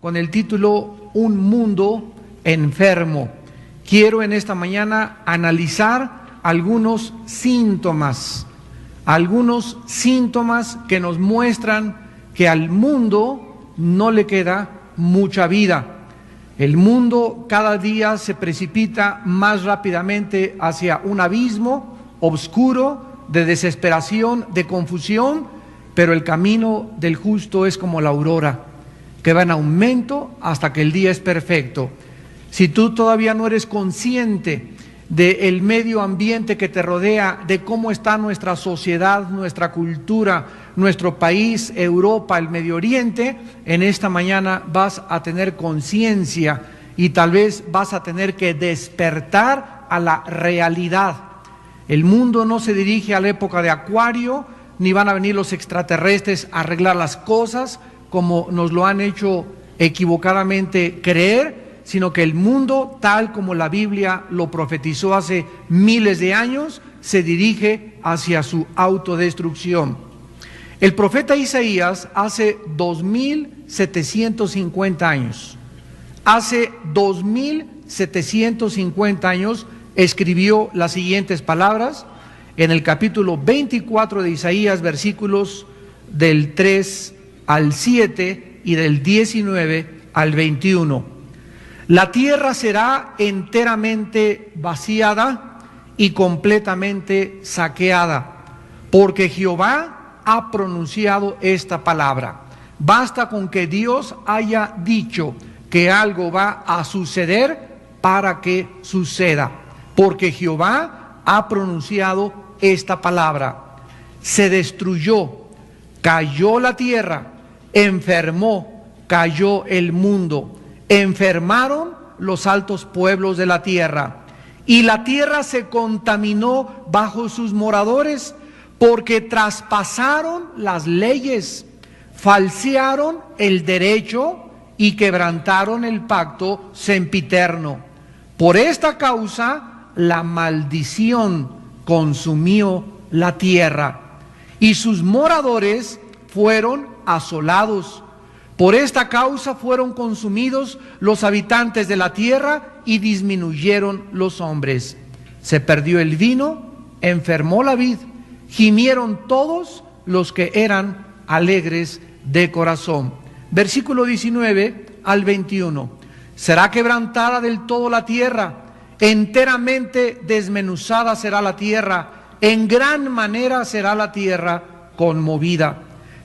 con el título Un mundo enfermo. Quiero en esta mañana analizar algunos síntomas que nos muestran que al mundo no le queda mucha vida. El mundo cada día se precipita más rápidamente hacia un abismo oscuro de desesperación, de confusión, pero el camino del justo es como la aurora, que va en aumento hasta que el día es perfecto. Si tú todavía no eres consciente del medio ambiente que te rodea, de cómo está nuestra sociedad, nuestra cultura, nuestro país, Europa, el Medio Oriente, en esta mañana vas a tener conciencia y tal vez vas a tener que despertar a la realidad. El mundo no se dirige a la época de Acuario, ni van a venir los extraterrestres a arreglar las cosas, como nos lo han hecho equivocadamente creer, sino que el mundo, tal como la Biblia lo profetizó hace miles de años, se dirige hacia su autodestrucción. El profeta Isaías hace 2750 años, escribió las siguientes palabras en el capítulo 24 de Isaías, versículos del 3 al 7 y del 19 al 21. La tierra será enteramente vaciada y completamente saqueada, porque Jehová ha pronunciado esta palabra. Basta con que Dios haya dicho que algo va a suceder para que suceda, porque Jehová ha pronunciado esta palabra. Se destruyó, cayó la tierra, enfermó, cayó el mundo, enfermaron los altos pueblos de la tierra, y la tierra se contaminó bajo sus moradores, porque traspasaron las leyes, falsearon el derecho y quebrantaron el pacto sempiterno. Por esta causa la maldición consumió la tierra, y sus moradores fueron asolados. Por esta causa fueron consumidos los habitantes de la tierra y disminuyeron los hombres. Se perdió el vino, enfermó la vid, gimieron todos los que eran alegres de corazón. Versículo 19 al 21. Será quebrantada del todo la tierra, enteramente desmenuzada será la tierra, en gran manera será la tierra conmovida.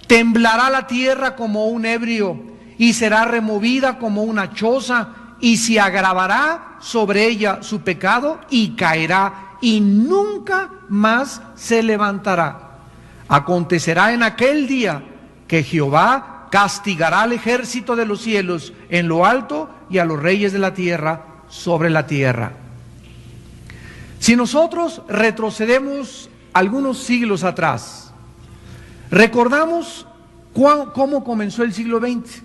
Temblará la tierra como un ebrio, y será removida como una choza, y se agravará sobre ella su pecado, y caerá, y nunca más se levantará. Acontecerá en aquel día que Jehová castigará al ejército de los cielos en lo alto, y a los reyes de la tierra sobre la tierra. Si nosotros retrocedemos algunos siglos atrás, recordamos cómo comenzó el siglo XX.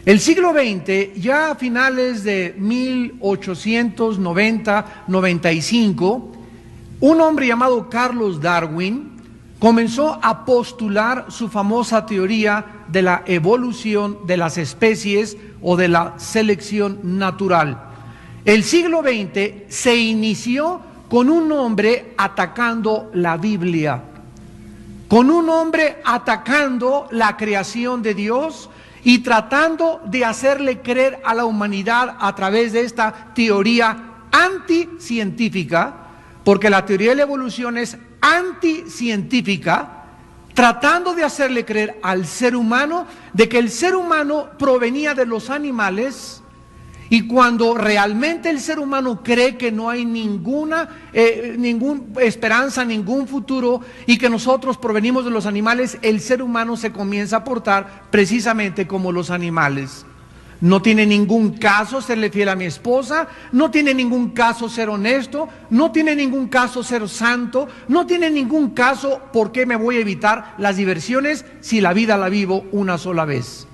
El siglo XX, ya a finales de 1890-95, un hombre llamado Carlos Darwin comenzó a postular su famosa teoría de la evolución de las especies o de la selección natural. El siglo XX se inició con un hombre atacando la Biblia, con un hombre atacando la creación de Dios y tratando de hacerle creer a la humanidad a través de esta teoría anticientífica, porque la teoría de la evolución es anticientífica, tratando de hacerle creer al ser humano de que el ser humano provenía de los animales. Y cuando realmente el ser humano cree que no hay ninguna esperanza, ningún futuro, y que nosotros provenimos de los animales, el ser humano se comienza a portar precisamente como los animales. No tiene ningún caso serle fiel a mi esposa, no tiene ningún caso ser honesto, no tiene ningún caso ser santo, no tiene ningún caso por qué me voy a evitar las diversiones si la vida la vivo una sola vez.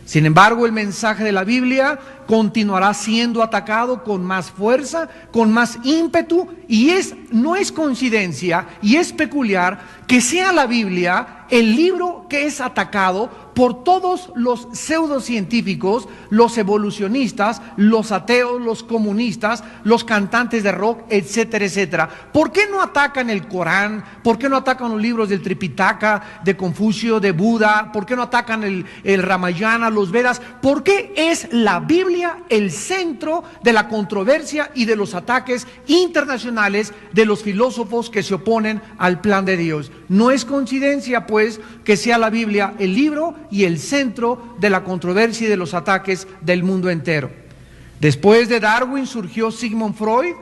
Sin embargo, el mensaje de la Biblia continuará siendo atacado con más fuerza, con más ímpetu, y no es coincidencia y es peculiar que sea la Biblia el libro que es atacado por todos los pseudocientíficos, los evolucionistas, los ateos, los comunistas, los cantantes de rock, etcétera, etcétera. ¿Por qué no atacan el Corán? ¿Por qué no atacan los libros del Tripitaka, de Confucio, de Buda? ¿Por qué no atacan el Ramayana, los Vedas? ¿Por qué es la Biblia el centro de la controversia y de los ataques internacionales de los filósofos que se oponen al plan de Dios? No es coincidencia, pues, que sea la Biblia el libro y el centro de la controversia y de los ataques del mundo entero. Después de Darwin surgió Sigmund Freud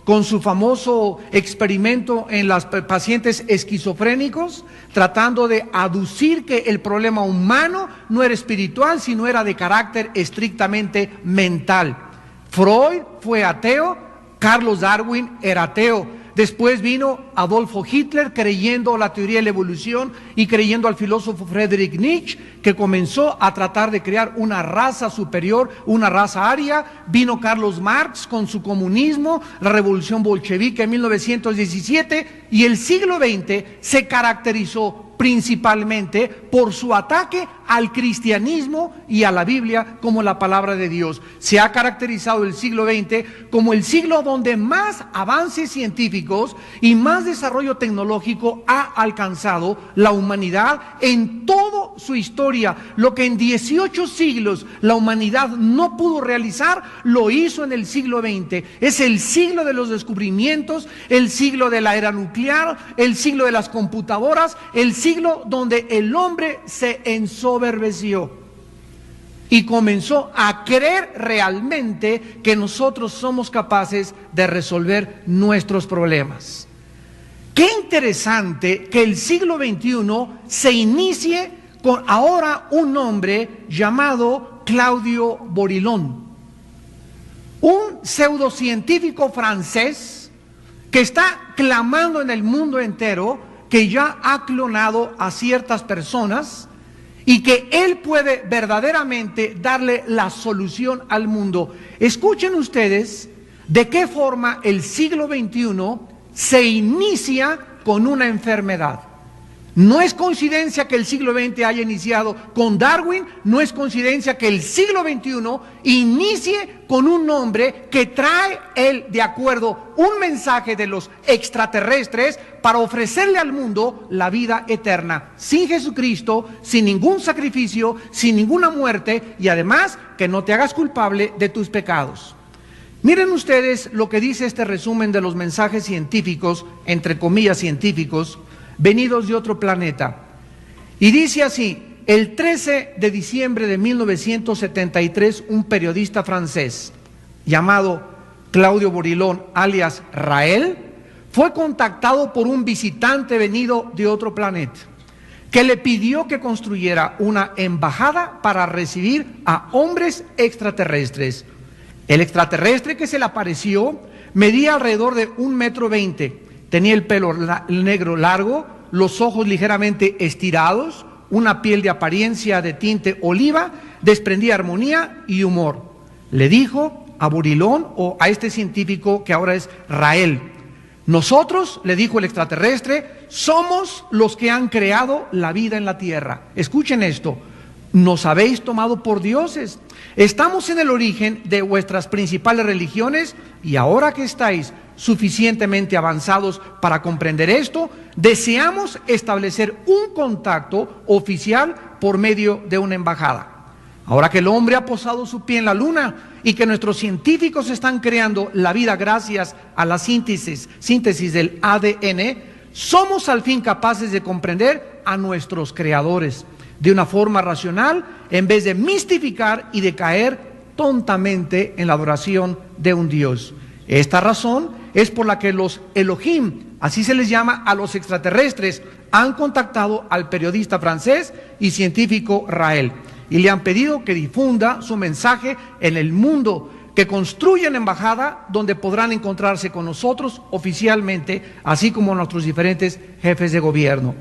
con su famoso experimento en los pacientes esquizofrénicos, tratando de aducir que el problema humano no era espiritual, sino era de carácter estrictamente mental. Freud fue ateo, Carlos Darwin era ateo. Después vino Adolfo Hitler creyendo la teoría de la evolución y creyendo al filósofo Friedrich Nietzsche, que comenzó a tratar de crear una raza superior, una raza aria. Vino Carlos Marx con su comunismo, la revolución bolchevique en 1917, y el siglo XX se caracterizó principalmente por su ataque al cristianismo y a la Biblia como la palabra de Dios. Se ha caracterizado el siglo XX como el siglo donde más avances científicos y más desarrollo tecnológico ha alcanzado la humanidad en toda su historia. Lo que en 18 siglos la humanidad no pudo realizar, lo hizo en el siglo XX. Es el siglo de los descubrimientos, el siglo de la era nuclear, el siglo de las computadoras, el siglo donde el hombre se ensoberbeció y comenzó a creer realmente que nosotros somos capaces de resolver nuestros problemas. Qué interesante que el siglo XXI se inicie con ahora un hombre llamado Claudio Borilón, un pseudocientífico francés que está clamando en el mundo entero que ya ha clonado a ciertas personas y que él puede verdaderamente darle la solución al mundo. Escuchen ustedes de qué forma el siglo XXI se inicia con una enfermedad. No es coincidencia que el siglo XX haya iniciado con Darwin, no es coincidencia que el siglo XXI inicie con un hombre que trae él de acuerdo un mensaje de los extraterrestres para ofrecerle al mundo la vida eterna, sin Jesucristo, sin ningún sacrificio, sin ninguna muerte, y además que no te hagas culpable de tus pecados. Miren ustedes lo que dice este resumen de los mensajes científicos, entre comillas científicos, venidos de otro planeta. Y dice así: el 13 de diciembre de 1973, un periodista francés llamado Claudio Borilón, alias Rael, fue contactado por un visitante venido de otro planeta, que le pidió que construyera una embajada para recibir a hombres extraterrestres. El extraterrestre que se le apareció medía alrededor de 1,20 m. Tenía el pelo negro largo, los ojos ligeramente estirados, una piel de apariencia de tinte oliva, desprendía armonía y humor. Le dijo a Borilón, o a este científico que ahora es Rael: nosotros, le dijo el extraterrestre, somos los que han creado la vida en la tierra. Escuchen esto: nos habéis tomado por dioses. Estamos en el origen de vuestras principales religiones, y ahora que estáis suficientemente avanzados para comprender esto, deseamos establecer un contacto oficial por medio de una embajada. Ahora que el hombre ha posado su pie en la luna y que nuestros científicos están creando la vida gracias a la síntesis del ADN, somos al fin capaces de comprender a nuestros creadores de una forma racional, en vez de mistificar y de caer tontamente en la adoración de un Dios. Esta razón es por la que los Elohim, así se les llama a los extraterrestres, han contactado al periodista francés y científico Rael y le han pedido que difunda su mensaje en el mundo, que construya una embajada donde podrán encontrarse con nosotros oficialmente, así como nuestros diferentes jefes de gobierno.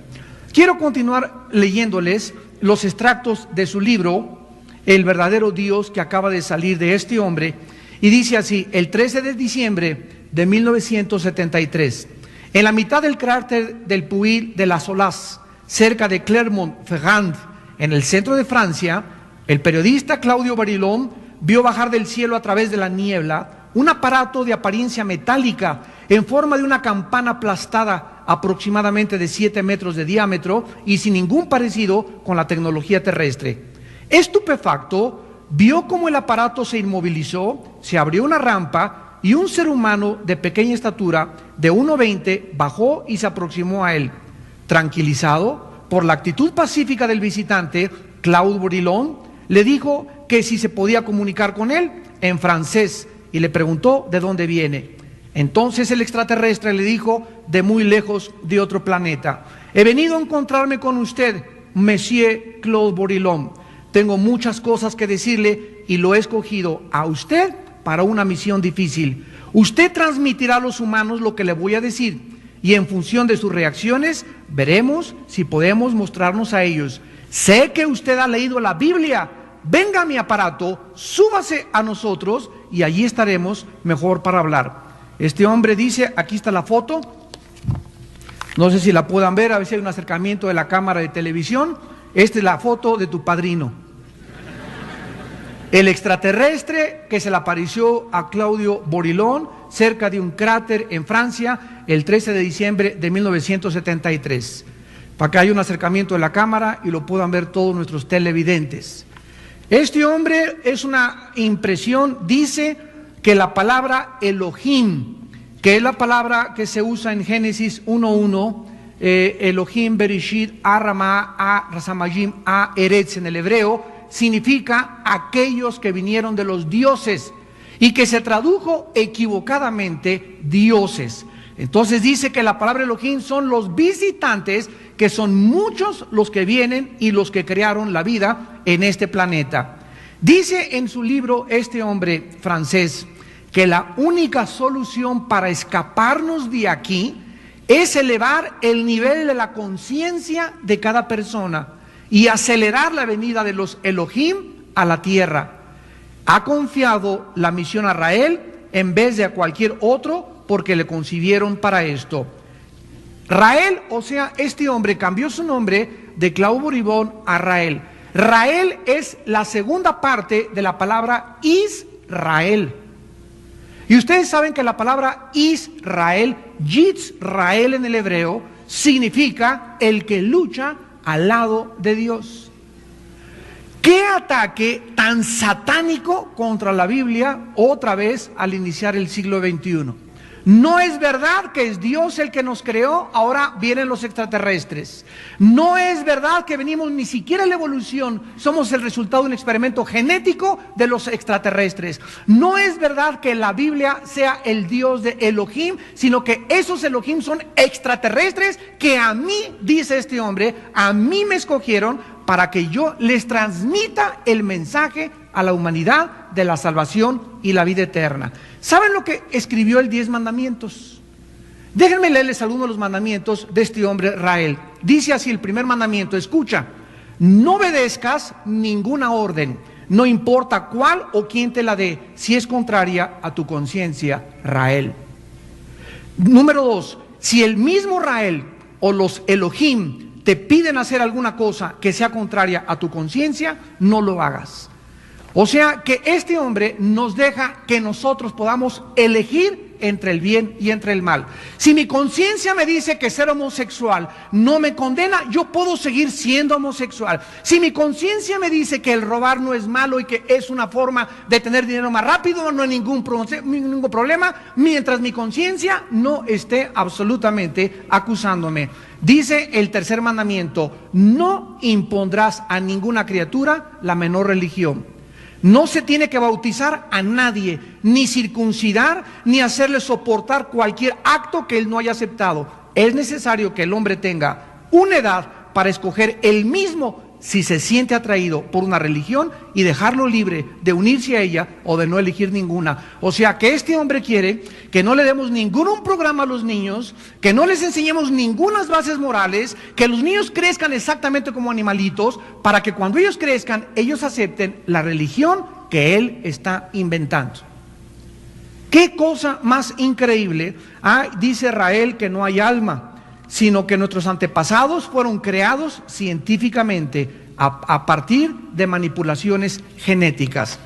Quiero continuar leyéndoles los extractos de su libro, El verdadero Dios, que acaba de salir de este hombre, y dice así: el 13 de diciembre de 1973, en la mitad del cráter del Puy de la Solace, cerca de Clermont-Ferrand, en el centro de Francia, el periodista Claudio Borilón vio bajar del cielo a través de la niebla un aparato de apariencia metálica en forma de una campana aplastada aproximadamente de 7 metros de diámetro y sin ningún parecido con la tecnología terrestre. Estupefacto, vio cómo el aparato se inmovilizó, se abrió una rampa y un ser humano de pequeña estatura, de 1,20, bajó y se aproximó a él. Tranquilizado por la actitud pacífica del visitante, Claude Borilón le dijo que si se podía comunicar con él en francés y le preguntó de dónde viene. Entonces el extraterrestre le dijo, de muy lejos, de otro planeta. He venido a encontrarme con usted, Monsieur Claude Borilón. Tengo muchas cosas que decirle y lo he escogido a usted para una misión difícil. Usted transmitirá a los humanos lo que le voy a decir y en función de sus reacciones veremos si podemos mostrarnos a ellos. Sé que usted ha leído la Biblia. Venga a mi aparato, súbase a nosotros y allí estaremos mejor para hablar. Este hombre dice, aquí está la foto, no sé si la puedan ver, a ver si hay un acercamiento de la cámara de televisión. Esta es la foto de tu padrino, el extraterrestre que se le apareció a Claudio Borilón cerca de un cráter en Francia el 13 de diciembre de 1973. Para que haya un acercamiento de la cámara y lo puedan ver todos nuestros televidentes. Este hombre es una impresión, dice que la palabra Elohim, que es la palabra que se usa en Génesis 1:1, Elohim, Bereshit, Arama, Rasamajim, Eretz en el hebreo, significa aquellos que vinieron de los dioses y que se tradujo equivocadamente dioses. Entonces dice que la palabra Elohim son los visitantes, que son muchos los que vienen y los que crearon la vida en este planeta. Dice en su libro este hombre francés que la única solución para escaparnos de aquí es elevar el nivel de la conciencia de cada persona y acelerar la venida de los Elohim a la tierra. Ha confiado la misión a Rael en vez de a cualquier otro porque le concibieron para esto. Rael, o sea, este hombre cambió su nombre de Claude Borilón a Rael. Rael es la segunda parte de la palabra Israel. Y ustedes saben que la palabra Israel, Yitzrael en el hebreo, significa el que lucha al lado de Dios. ¿Qué ataque tan satánico contra la Biblia otra vez al iniciar el siglo XXI? No es verdad que es Dios el que nos creó, ahora vienen los extraterrestres. No es verdad que venimos ni siquiera en la evolución, somos el resultado de un experimento genético de los extraterrestres. No es verdad que la Biblia sea el Dios de Elohim, sino que esos Elohim son extraterrestres que a mí, dice este hombre, a mí me escogieron para que yo les transmita el mensaje a la humanidad de la salvación y la vida eterna. ¿Saben lo que escribió el 10 mandamientos? Déjenme leerles algunos de los mandamientos de este hombre Rael. Dice así el primer mandamiento, escucha, no obedezcas ninguna orden, no importa cuál o quién te la dé, si es contraria a tu conciencia, Rael. Número 2, si el mismo Rael o los Elohim te piden hacer alguna cosa que sea contraria a tu conciencia, no lo hagas. O sea que este hombre nos deja que nosotros podamos elegir entre el bien y entre el mal. Si mi conciencia me dice que ser homosexual no me condena, yo puedo seguir siendo homosexual. Si mi conciencia me dice que el robar no es malo y que es una forma de tener dinero más rápido, no hay ningún problema, mientras mi conciencia no esté absolutamente acusándome. Dice el tercer mandamiento, no impondrás a ninguna criatura la menor religión. No se tiene que bautizar a nadie, ni circuncidar, ni hacerle soportar cualquier acto que él no haya aceptado. Es necesario que el hombre tenga una edad para escoger él mismo si se siente atraído por una religión y dejarlo libre de unirse a ella o de no elegir ninguna. O sea que este hombre quiere que no le demos ningún programa a los niños, que no les enseñemos ninguna bases morales, que los niños crezcan exactamente como animalitos, para que cuando ellos crezcan, ellos acepten la religión que él está inventando. ¿Qué cosa más increíble? Dice Rael que no hay alma, sino que nuestros antepasados fueron creados científicamente. a partir de manipulaciones genéticas.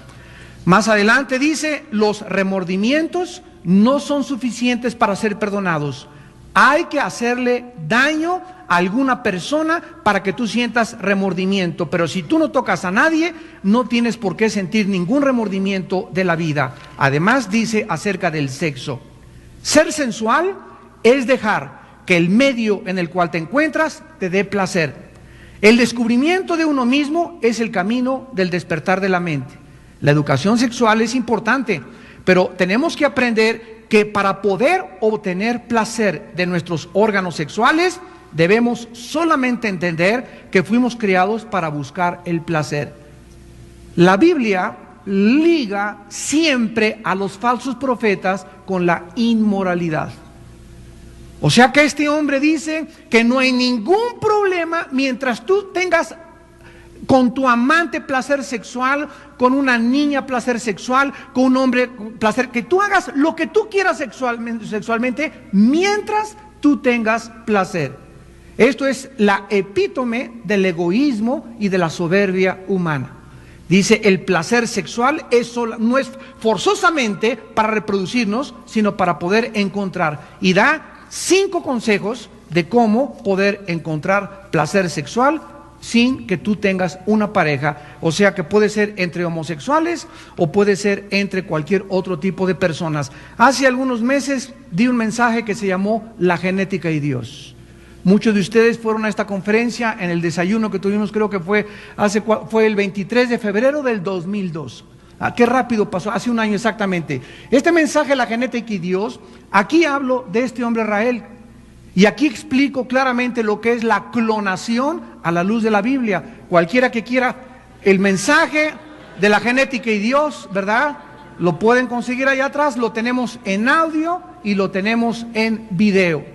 Más adelante dice, los remordimientos no son suficientes para ser perdonados. Hay que hacerle daño a alguna persona para que tú sientas remordimiento, pero si tú no tocas a nadie, no tienes por qué sentir ningún remordimiento de la vida. Además dice acerca del sexo, ser sensual es dejar que el medio en el cual te encuentras te dé placer. El descubrimiento de uno mismo es el camino del despertar de la mente. La educación sexual es importante, pero tenemos que aprender que para poder obtener placer de nuestros órganos sexuales, debemos solamente entender que fuimos creados para buscar el placer. La Biblia liga siempre a los falsos profetas con la inmoralidad. O sea que este hombre dice que no hay ningún problema mientras tú tengas con tu amante placer sexual, con una niña placer sexual, con un hombre placer, que tú hagas lo que tú quieras sexualmente mientras tú tengas placer. Esto es la epítome del egoísmo y de la soberbia humana. Dice, el placer sexual no es forzosamente para reproducirnos, sino para poder encontrar. Y da 5 consejos de cómo poder encontrar placer sexual sin que tú tengas una pareja. O sea que puede ser entre homosexuales o puede ser entre cualquier otro tipo de personas. Hace algunos meses di un mensaje que se llamó La genética y Dios. Muchos de ustedes fueron a esta conferencia en el desayuno que tuvimos, creo que fue el 23 de febrero del 2002. Qué rápido pasó, hace un año exactamente. Este mensaje, La genética y Dios, aquí hablo de este hombre Rael. Y aquí explico claramente lo que es la clonación a la luz de la Biblia. Cualquiera que quiera el mensaje de La genética y Dios, ¿verdad? Lo pueden conseguir allá atrás, lo tenemos en audio y lo tenemos en video.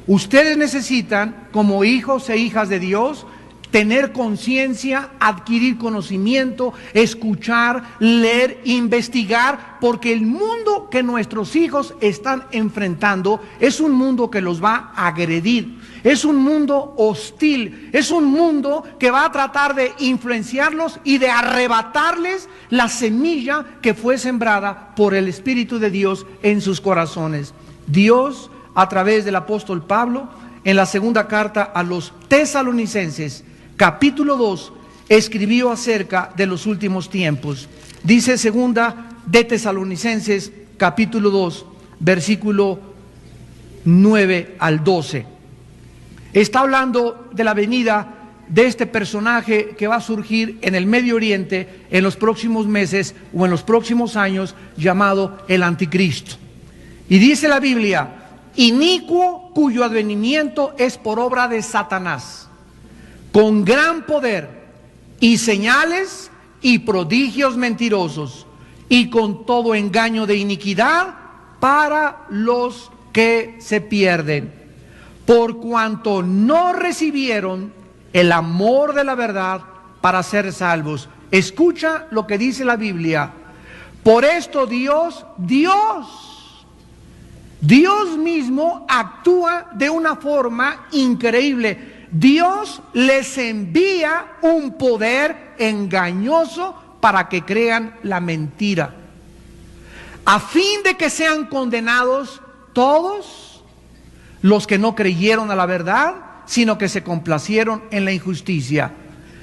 Ustedes necesitan, como hijos e hijas de Dios, tener conciencia, adquirir conocimiento, escuchar, leer, investigar, porque el mundo que nuestros hijos están enfrentando es un mundo que los va a agredir, es un mundo hostil, es un mundo que va a tratar de influenciarlos y de arrebatarles la semilla que fue sembrada por el Espíritu de Dios en sus corazones. Dios, a través del apóstol Pablo, en la segunda carta a los Tesalonicenses, capítulo 2, escribió acerca de los últimos tiempos. Dice segunda de Tesalonicenses, capítulo 2, versículo 9 al 12. Está hablando de la venida de este personaje que va a surgir en el Medio Oriente en los próximos meses o en los próximos años, llamado el Anticristo. Y dice la Biblia, inicuo cuyo advenimiento es por obra de Satanás, con gran poder y señales y prodigios mentirosos, y con todo engaño de iniquidad para los que se pierden, por cuanto no recibieron el amor de la verdad para ser salvos. Escucha lo que dice la Biblia. Por esto Dios mismo actúa de una forma increíble. Dios les envía un poder engañoso para que crean la mentira, a fin de que sean condenados todos los que no creyeron a la verdad, sino que se complacieron en la injusticia.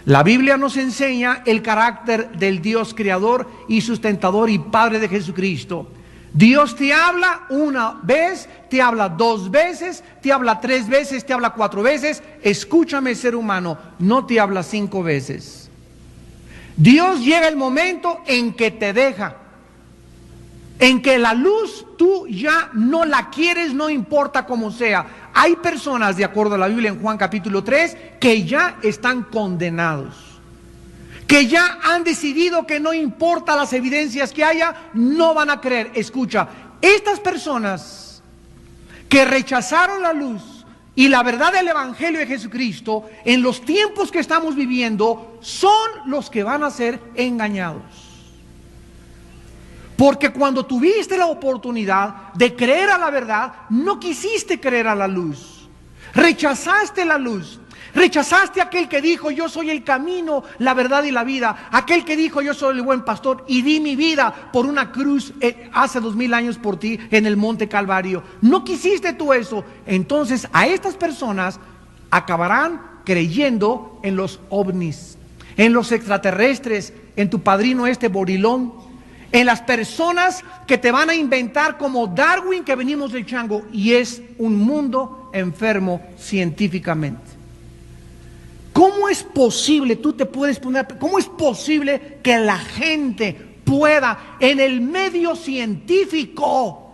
La Biblia nos enseña el carácter del Dios creador y sustentador y Padre de Jesucristo. Dios te habla una vez, te habla 2 veces, te habla 3 veces, te habla 4 veces. Escúchame, ser humano, no te habla 5 veces. Dios llega el momento en que te deja, en que la luz tú ya no la quieres, no importa cómo sea. Hay personas, de acuerdo a la Biblia en Juan capítulo 3, que ya están condenados, que ya han decidido que no importa las evidencias que haya, no van a creer. Escucha, estas personas que rechazaron la luz y la verdad del Evangelio de Jesucristo en los tiempos que estamos viviendo son los que van a ser engañados. Porque cuando tuviste la oportunidad de creer a la verdad, no quisiste creer a la luz. Rechazaste la luz. Rechazaste a aquel que dijo: yo soy el camino, la verdad y la vida. Aquel que dijo: yo soy el buen pastor y di mi vida por una cruz hace 2000 años por ti en el monte Calvario. No quisiste tú eso. Entonces a estas personas acabarán creyendo en los ovnis, en los extraterrestres, en tu padrino Borilón, en las personas que te van a inventar como Darwin, que venimos del chango. Y es un mundo enfermo científicamente. ¿Cómo es posible, tú te puedes poner, cómo es posible que la gente pueda en el medio científico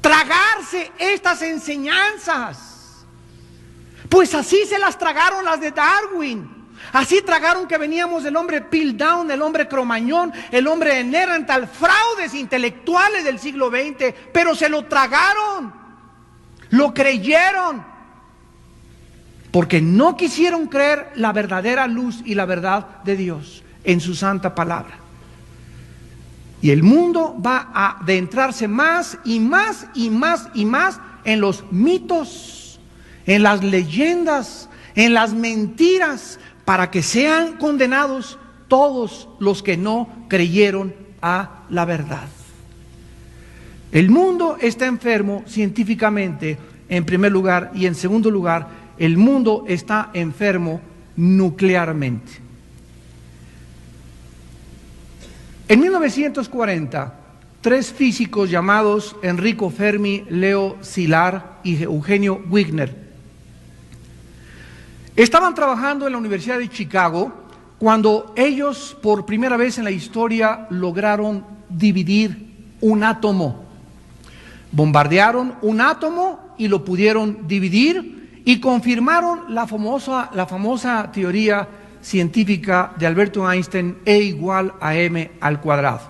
tragarse estas enseñanzas? Pues así se las tragaron las de Darwin. Así tragaron que veníamos del hombre Piltdown, el hombre Cromañón, el hombre de Neandertal, fraudes intelectuales del siglo XX, pero se lo tragaron, lo creyeron, porque no quisieron creer la verdadera luz y la verdad de Dios en su santa palabra. Y el mundo va a adentrarse más y más y más y más en los mitos, en las leyendas, en las mentiras, para que sean condenados todos los que no creyeron a la verdad. El mundo está enfermo científicamente, en primer lugar, y en segundo lugar, el mundo está enfermo nuclearmente. En 1940, 3 físicos llamados Enrico Fermi, Leo Szilard y Eugenio Wigner estaban trabajando en la Universidad de Chicago cuando ellos, por primera vez en la historia, lograron dividir un átomo. Bombardearon un átomo y lo pudieron dividir, y confirmaron la famosa teoría científica de Alberto Einstein, E igual a m al cuadrado.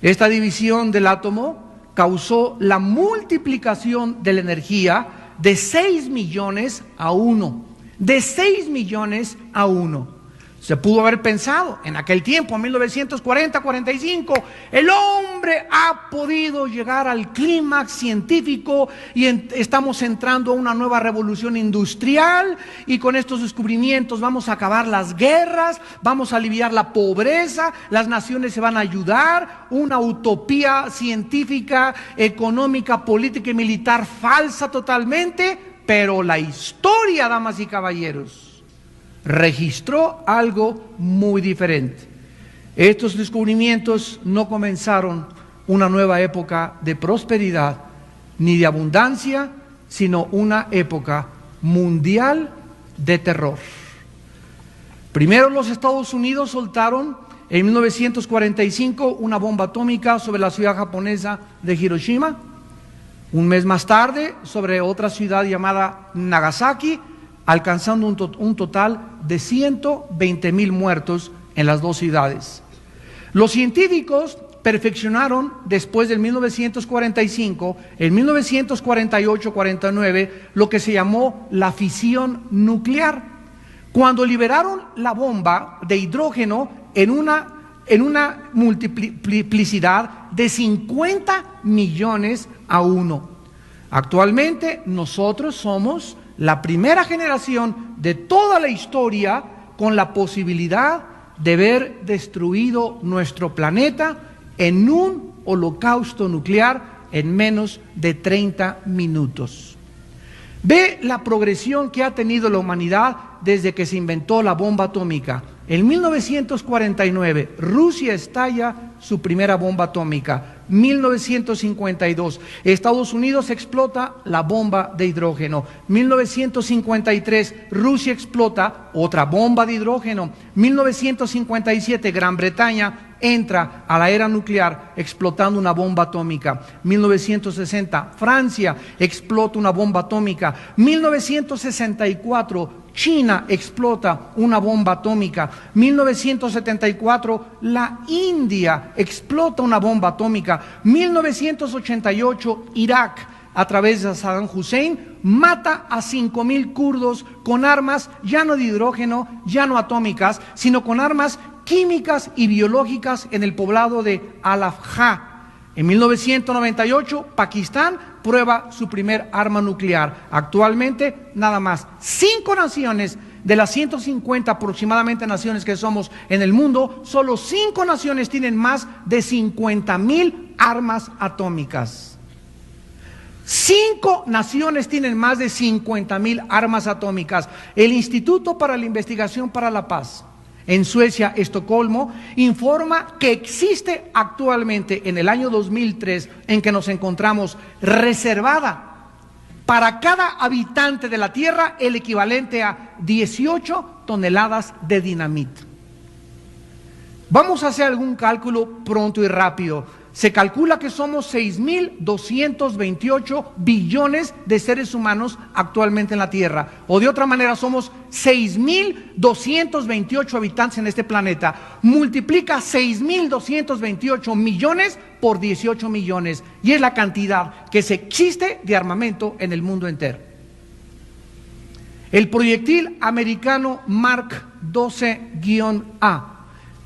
Esta división del átomo causó la multiplicación de la energía de 6 millones a 1. De 6 millones a 1. Se pudo haber pensado en aquel tiempo, en 1940-45, el hombre ha podido llegar al clímax científico y estamos entrando a una nueva revolución industrial, y con estos descubrimientos vamos a acabar las guerras, vamos a aliviar la pobreza, las naciones se van a ayudar, una utopía científica, económica, política y militar falsa totalmente. Pero la historia, damas y caballeros, registró algo muy diferente. Estos descubrimientos no comenzaron una nueva época de prosperidad ni de abundancia, sino una época mundial de terror. Primero los Estados Unidos soltaron en 1945 una bomba atómica sobre la ciudad japonesa de Hiroshima. Un mes más tarde, sobre otra ciudad llamada Nagasaki, alcanzando un total de 120,000 muertos en las dos ciudades. Los científicos perfeccionaron después del 1945, en 1948-49, lo que se llamó la fisión nuclear, cuando liberaron la bomba de hidrógeno en una multiplicidad de 50 millones a 1. Actualmente nosotros somos la primera generación de toda la historia con la posibilidad de ver destruido nuestro planeta en un holocausto nuclear en menos de 30 minutos. Ve la progresión que ha tenido la humanidad desde que se inventó la bomba atómica. En 1949, Rusia estalla su primera bomba atómica. 1952, Estados Unidos explota la bomba de hidrógeno. 1953, Rusia explota otra bomba de hidrógeno. 1957, Gran Bretaña entra a la era nuclear explotando una bomba atómica. 1960, Francia explota una bomba atómica. 1964, China explota una bomba atómica. 1974, la India explota una bomba atómica. 1988, Irak, a través de Saddam Hussein, mata a 5,000 kurdos con armas ya no de hidrógeno, ya no atómicas, sino con armas químicas y biológicas en el poblado de Al-Afja. En 1998, Pakistán prueba su primer arma nuclear. Actualmente, nada más 5 naciones de las 150 aproximadamente naciones que somos en el mundo, solo 5 naciones tienen más de 50,000 armas atómicas. 5 naciones tienen más de 50,000 armas atómicas. El Instituto para la Investigación para la Paz en Suecia, Estocolmo, informa que existe actualmente en el año 2003, en que nos encontramos, reservada para cada habitante de la Tierra el equivalente a 18 toneladas de dinamita. Vamos a hacer algún cálculo pronto y rápido. Se calcula que somos 6,228 billones de seres humanos actualmente en la Tierra. O de otra manera, somos 6,228 habitantes en este planeta. Multiplica 6,228 millones por 18 millones. Y es la cantidad que se existe de armamento en el mundo entero. El proyectil americano Mark 12-A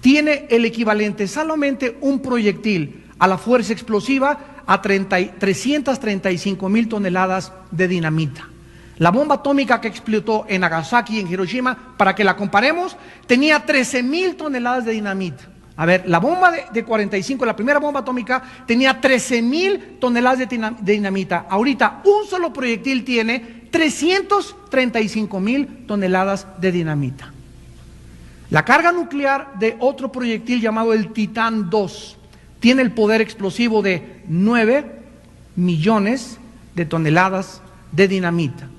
tiene el equivalente, solamente un proyectil, a la fuerza explosiva a 335,000 toneladas de dinamita. La bomba atómica que explotó en Nagasaki y en Hiroshima, para que la comparemos, tenía 13,000 toneladas de dinamita. A ver, la bomba de 45, la primera bomba atómica, tenía 13,000 toneladas de dinamita. Ahorita un solo proyectil tiene 335,000 toneladas de dinamita. La carga nuclear de otro proyectil llamado el Titán 2 tiene el poder explosivo de 9 millones de toneladas de dinamita.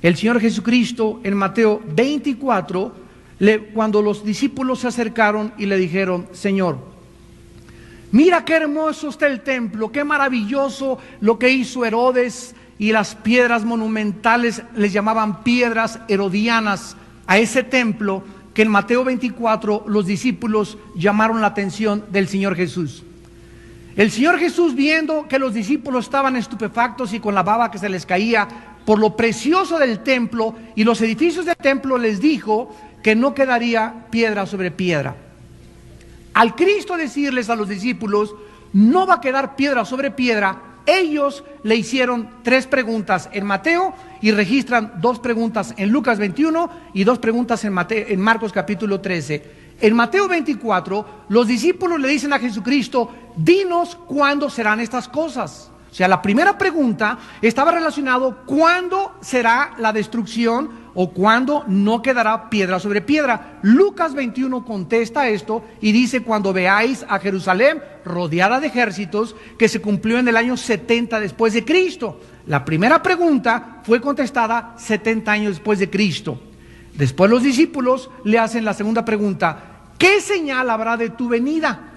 El Señor Jesucristo en Mateo 24, cuando los discípulos se acercaron y le dijeron: Señor, mira qué hermoso está el templo, qué maravilloso lo que hizo Herodes, y las piedras monumentales les llamaban piedras herodianas a ese templo, que en Mateo 24 los discípulos llamaron la atención del Señor Jesús. El Señor Jesús, viendo que los discípulos estaban estupefactos y con la baba que se les caía por lo precioso del templo y los edificios del templo, les dijo que no quedaría piedra sobre piedra. Al Cristo decirles a los discípulos, no va a quedar piedra sobre piedra, ellos le hicieron 3 preguntas en Mateo y registran 2 preguntas en Lucas 21 y 2 preguntas en Marcos capítulo 13. En Mateo 24, los discípulos le dicen a Jesucristo: dinos cuándo serán estas cosas. O sea, la primera pregunta estaba relacionado cuándo será la destrucción o cuándo no quedará piedra sobre piedra. Lucas 21 contesta esto y dice: cuando veáis a Jerusalén rodeada de ejércitos, que se cumplió en el año 70 después de Cristo. La primera pregunta fue contestada 70 años después de Cristo. Después los discípulos le hacen la segunda pregunta: ¿qué señal habrá de tu venida?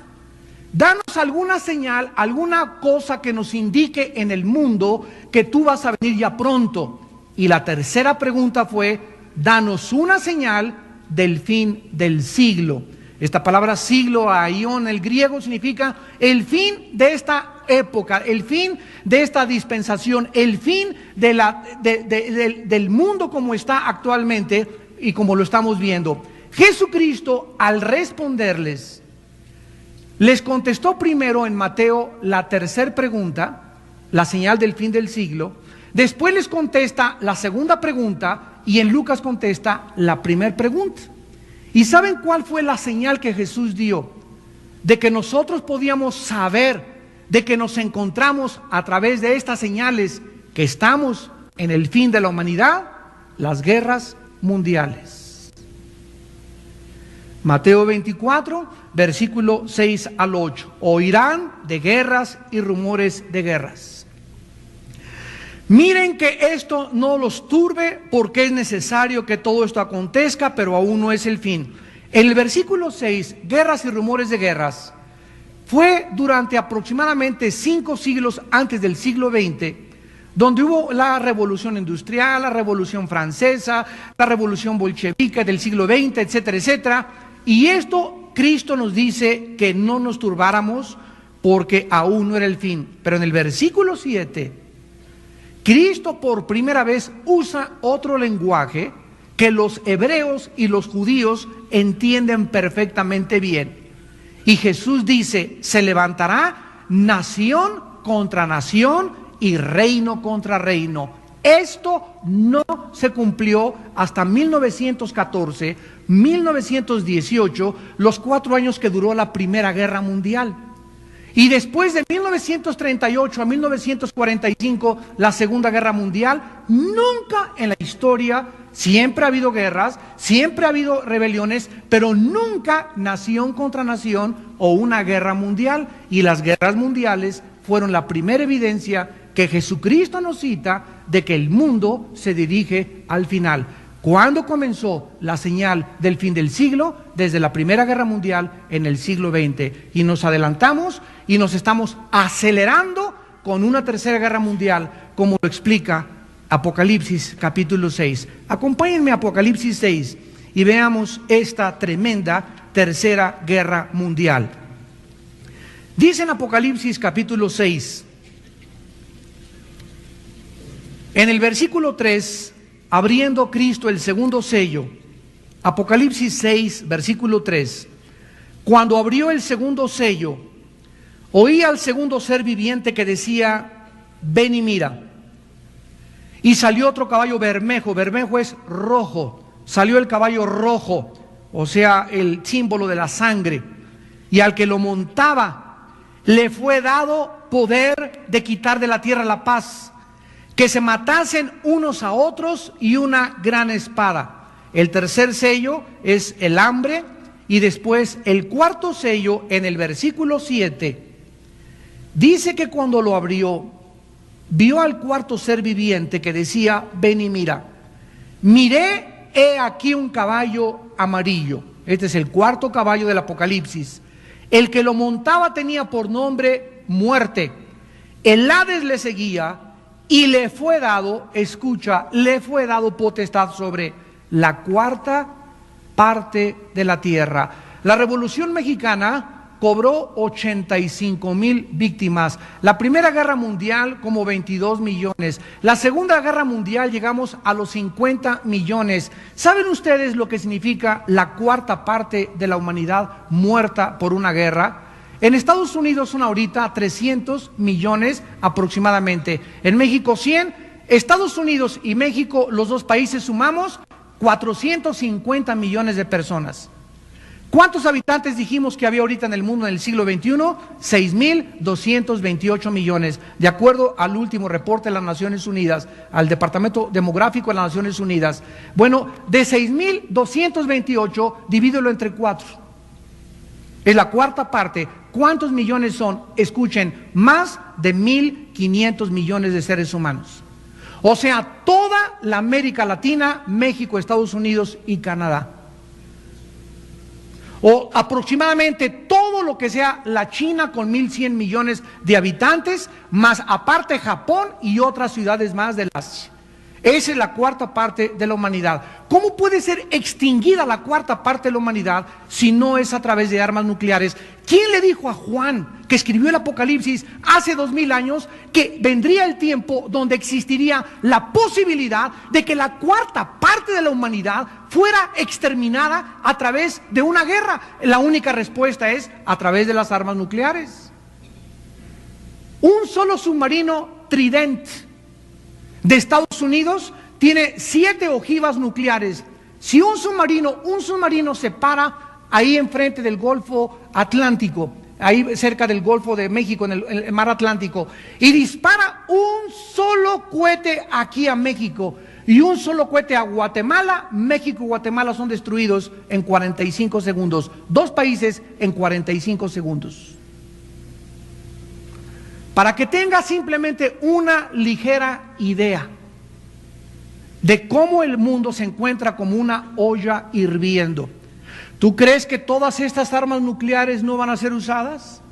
Danos alguna señal, alguna cosa que nos indique en el mundo que tú vas a venir ya pronto. Y la tercera pregunta fue: danos una señal del fin del siglo. Esta palabra siglo, aion, el griego, significa el fin de esta época, el fin de esta dispensación, el fin del mundo como está actualmente y como lo estamos viendo. Jesucristo, al responderles, les contestó primero en Mateo la tercera pregunta, la señal del fin del siglo. Después les contesta la segunda pregunta y en Lucas contesta la primera pregunta. ¿Y saben cuál fue la señal que Jesús dio? De que nosotros podíamos saber de que nos encontramos a través de estas señales, que estamos en el fin de la humanidad: las guerras mundiales. Mateo 24, versículo 6 al 8. Oirán de guerras y rumores de guerras. Miren que esto no los turbe, porque es necesario que todo esto acontezca, pero aún no es el fin. En el versículo 6, guerras y rumores de guerras, fue durante aproximadamente 5 siglos antes del siglo XX, donde hubo la revolución industrial, la revolución francesa, la revolución bolchevique del siglo XX, etcétera, etcétera. Y esto Cristo nos dice que no nos turbáramos porque aún no era el fin. Pero en el versículo 7, Cristo por primera vez usa otro lenguaje que los hebreos y los judíos entienden perfectamente bien. Y Jesús dice: se levantará nación contra nación y reino contra reino. Esto no se cumplió hasta 1914, 1918, los 4 años que duró la Primera Guerra Mundial. Y después de 1938 a 1945, la Segunda Guerra Mundial. Nunca en la historia, siempre ha habido guerras, siempre ha habido rebeliones, pero nunca nación contra nación o una guerra mundial. Y las guerras mundiales fueron la primera evidencia que Jesucristo nos cita de que el mundo se dirige al final. ¿Cuándo comenzó la señal del fin del siglo? Desde la Primera Guerra Mundial en el siglo XX. Y nos adelantamos y nos estamos acelerando con una Tercera Guerra Mundial, como lo explica Apocalipsis capítulo 6. Acompáñenme a Apocalipsis 6 y veamos esta tremenda Tercera Guerra Mundial. Dice en Apocalipsis capítulo 6, en el versículo 3, abriendo Cristo el segundo sello, Apocalipsis 6, versículo 3, cuando abrió el segundo sello, oí al segundo ser viviente que decía, ven y mira. Y salió otro caballo bermejo, bermejo es rojo, salió el caballo rojo, o sea, el símbolo de la sangre, y al que lo montaba le fue dado poder de quitar de la tierra la paz, que se matasen unos a otros y una gran espada. El tercer sello es el hambre, y después el cuarto sello en el versículo 7, dice que cuando lo abrió, vio al cuarto ser viviente que decía, ven y mira. Miré, he aquí un caballo amarillo. Este es el cuarto caballo del Apocalipsis. El que lo montaba tenía por nombre Muerte. El Hades le seguía y le fue dado, escucha, le fue dado potestad sobre la cuarta parte de la tierra. La Revolución Mexicana cobró 85,000 víctimas. La Primera Guerra Mundial como 22 millones. La Segunda Guerra Mundial llegamos a los 50 millones. ¿Saben ustedes lo que significa la cuarta parte de la humanidad muerta por una guerra? En Estados Unidos son ahorita 300 millones aproximadamente. En México 100. Estados Unidos y México, los dos países, sumamos 450 millones de personas. ¿Cuántos habitantes dijimos que había ahorita en el mundo en el siglo XXI? 6,228 millones, de acuerdo al último reporte de las Naciones Unidas, al Departamento Demográfico de las Naciones Unidas. Bueno, de 6,228, divídelo entre 4. Es la cuarta parte. ¿Cuántos millones son? Escuchen, más de 1,500 millones de seres humanos. O sea, toda la América Latina, México, Estados Unidos y Canadá. O aproximadamente todo lo que sea la China con 1,100 millones de habitantes, más aparte Japón y otras ciudades más del Asia. Esa es la cuarta parte de la humanidad. ¿Cómo puede ser extinguida la cuarta parte de la humanidad si no es a través de armas nucleares? ¿Quién le dijo a Juan, que escribió el Apocalipsis hace 2000 años, que vendría el tiempo donde existiría la posibilidad de que la cuarta parte de la humanidad fuera exterminada a través de una guerra? La única respuesta es a través de las armas nucleares. Un solo submarino Trident de Estados Unidos tiene 7 ojivas nucleares. Si un submarino se para ahí enfrente del Golfo Atlántico, ahí cerca del Golfo de México, en el mar Atlántico, y dispara un solo cohete aquí a México y un solo cohete a Guatemala, México y Guatemala son destruidos en 45 segundos. 2 países en 45 segundos. Para que tenga simplemente una ligera idea de cómo el mundo se encuentra como una olla hirviendo. ¿Tú crees que todas estas armas nucleares no van a ser usadas?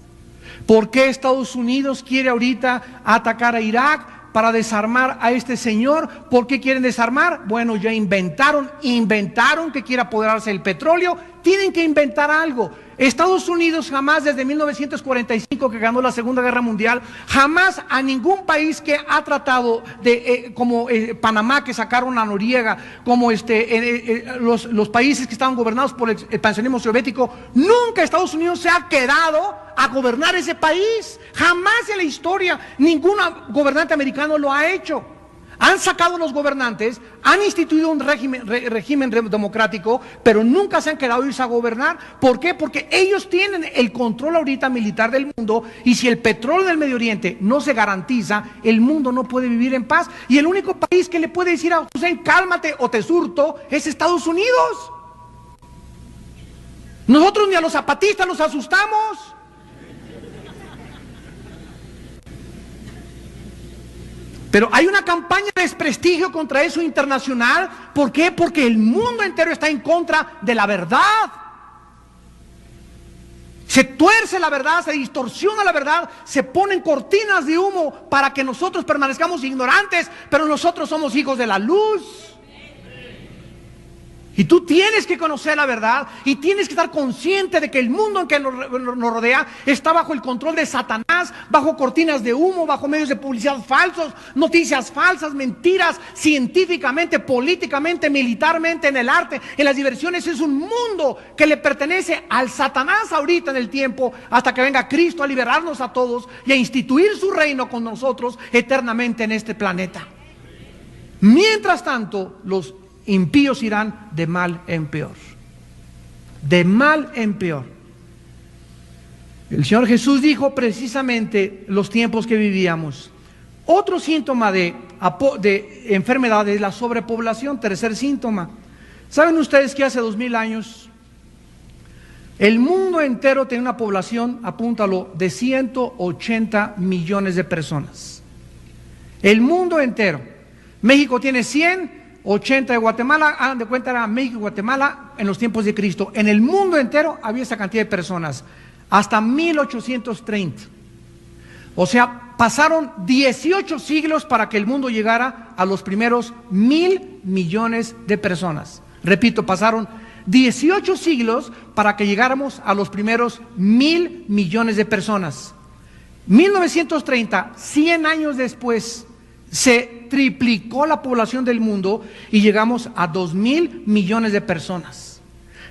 ¿Por qué Estados Unidos quiere ahorita atacar a Irak para desarmar a este señor? ¿Por qué quieren desarmar? Bueno, ya inventaron que quiere apoderarse del petróleo, tienen que inventar algo. Estados Unidos jamás, desde 1945 que ganó la Segunda Guerra Mundial, jamás a ningún país que ha tratado de, como Panamá, que sacaron a Noriega, como los países que estaban gobernados por el expansionismo soviético, nunca Estados Unidos se ha quedado a gobernar ese país. Jamás en la historia ningún gobernante americano lo ha hecho. Han sacado los gobernantes, han instituido un régimen democrático, pero nunca se han quedado ellos a gobernar. ¿Por qué? Porque ellos tienen el control ahorita militar del mundo, y si el petróleo del Medio Oriente no se garantiza, el mundo no puede vivir en paz. Y el único país que le puede decir a Hussein, cálmate o te surto, es Estados Unidos. Nosotros ni a los zapatistas los asustamos. Pero hay una campaña de desprestigio contra eso internacional. ¿Por qué? Porque el mundo entero está en contra de la verdad. Se tuerce la verdad, se distorsiona la verdad, se ponen cortinas de humo para que nosotros permanezcamos ignorantes, pero nosotros somos hijos de la luz. Y tú tienes que conocer la verdad y tienes que estar consciente de que el mundo en que nos rodea está bajo el control de Satanás, bajo cortinas de humo, bajo medios de publicidad falsos, noticias falsas, mentiras, científicamente, políticamente, militarmente, en el arte, en las diversiones. Es un mundo que le pertenece al Satanás ahorita en el tiempo, hasta que venga Cristo a liberarnos a todos y a instituir su reino con nosotros eternamente en este planeta. Mientras tanto, los impíos irán de mal en peor. De mal en peor. El Señor Jesús dijo precisamente los tiempos que vivíamos. Otro síntoma de enfermedad es la sobrepoblación, tercer síntoma. ¿Saben ustedes que hace 2000 años el mundo entero tenía una población, apúntalo, de 180 millones de personas? El mundo entero. México tiene 100, 80 de Guatemala, hagan de cuenta, era México y Guatemala en los tiempos de Cristo. En el mundo entero había esa cantidad de personas, hasta 1830. O sea, pasaron 18 siglos para que el mundo llegara a los primeros 1.000 millones de personas. Repito, pasaron 18 siglos para que llegáramos a los primeros 1.000 millones de personas. 1930, 100 años después, se triplicó la población del mundo y llegamos a 2.000 millones de personas.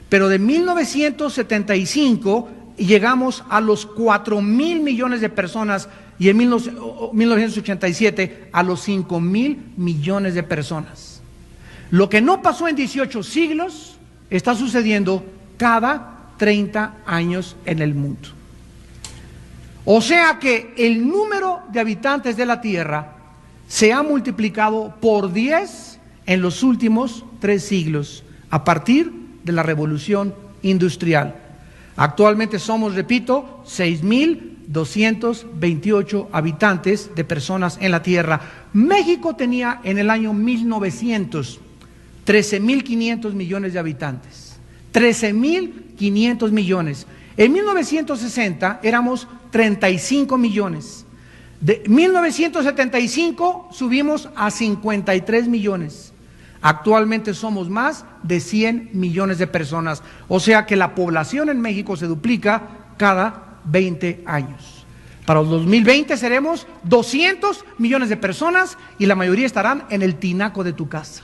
Pero de 1975 llegamos a los 4.000 millones de personas, y en 1987 a los 5.000 millones de personas. Lo que no pasó en 18 siglos está sucediendo cada 30 años en el mundo. O sea que el número de habitantes de la Tierra se ha multiplicado por 10 en los últimos 3 siglos, a partir de la revolución industrial. Actualmente somos, repito, 6.228 habitantes de personas en la Tierra. México tenía en el año 1900 13.500 millones de habitantes. 13.500 millones. En 1960 éramos 35 millones. De 1975 subimos a 53 millones. Actualmente somos más de 100 millones de personas. O sea que la población en México se duplica cada 20 años. Para el 2020 seremos 200 millones de personas y la mayoría estarán en el tinaco de tu casa.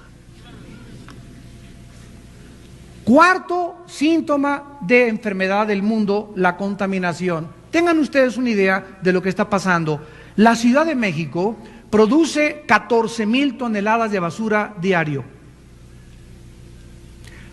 Cuarto síntoma de enfermedad del mundo, la contaminación. Tengan ustedes una idea de lo que está pasando. La Ciudad de México produce 14,000 toneladas de basura diario.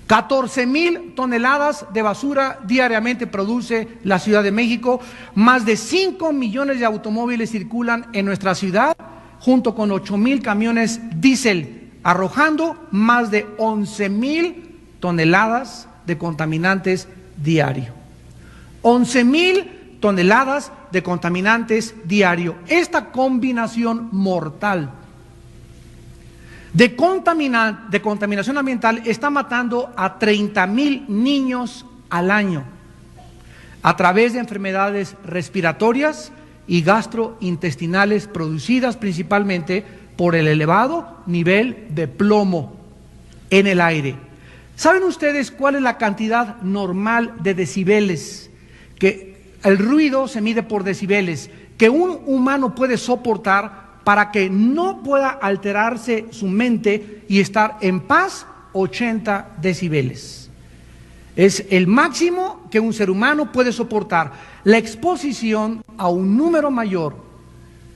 14,000 toneladas de basura diariamente produce la Ciudad de México. Más de 5 millones de automóviles circulan en nuestra ciudad, junto con 8,000 camiones diésel, arrojando más de 11,000 toneladas de contaminantes diario. 11,000 toneladas de contaminantes diario. Esta combinación mortal de contaminación ambiental está matando a 30,000 niños al año a través de enfermedades respiratorias y gastrointestinales producidas principalmente por el elevado nivel de plomo en el aire. ¿Saben ustedes cuál es la cantidad normal de decibeles? Que el ruido se mide por decibeles, que un humano puede soportar para que no pueda alterarse su mente y estar en paz. 80 decibeles. Es el máximo que un ser humano puede soportar. La exposición a un número mayor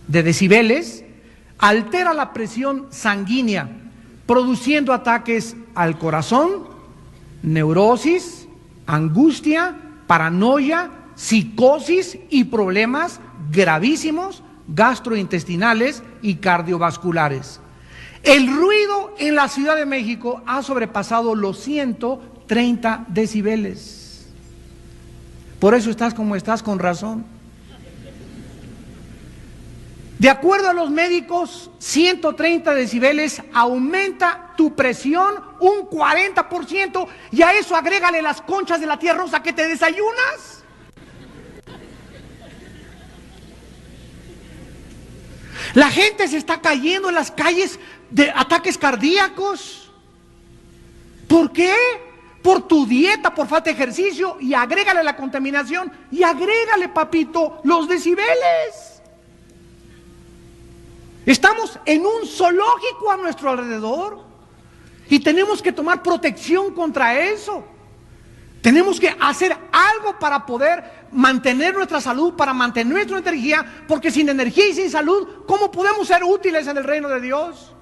de decibeles altera la presión sanguínea, produciendo ataques al corazón, neurosis, angustia, paranoia, psicosis y problemas gravísimos gastrointestinales y cardiovasculares. El ruido en la Ciudad de México ha sobrepasado los 130 decibeles. Por eso estás como estás, con razón. De acuerdo a los médicos, 130 decibeles aumenta tu presión un 40%, y a eso agrégale las conchas de la tía rosa que te desayunas. La gente se está cayendo en las calles de ataques cardíacos. ¿Por qué? Por tu dieta, por falta de ejercicio, y agrégale la contaminación, y agrégale, papito, los decibeles. Estamos en un zoológico a nuestro alrededor y tenemos que tomar protección contra eso. Tenemos que hacer algo para poder mantener nuestra salud, para mantener nuestra energía, porque sin energía y sin salud, ¿cómo podemos ser útiles en el reino de Dios?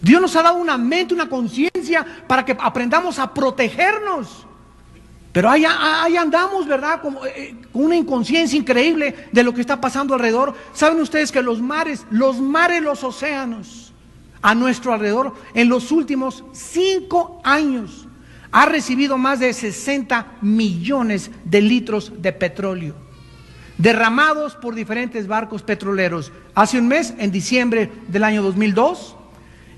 Dios nos ha dado una mente, una conciencia para que aprendamos a protegernos. Pero ahí andamos, ¿verdad? Con una inconsciencia increíble de lo que está pasando alrededor. ¿Saben ustedes que los mares, los océanos a nuestro alrededor, en los últimos 5 años, ha recibido más de 60 millones de litros de petróleo, derramados por diferentes barcos petroleros? Hace un mes, en diciembre del año 2002,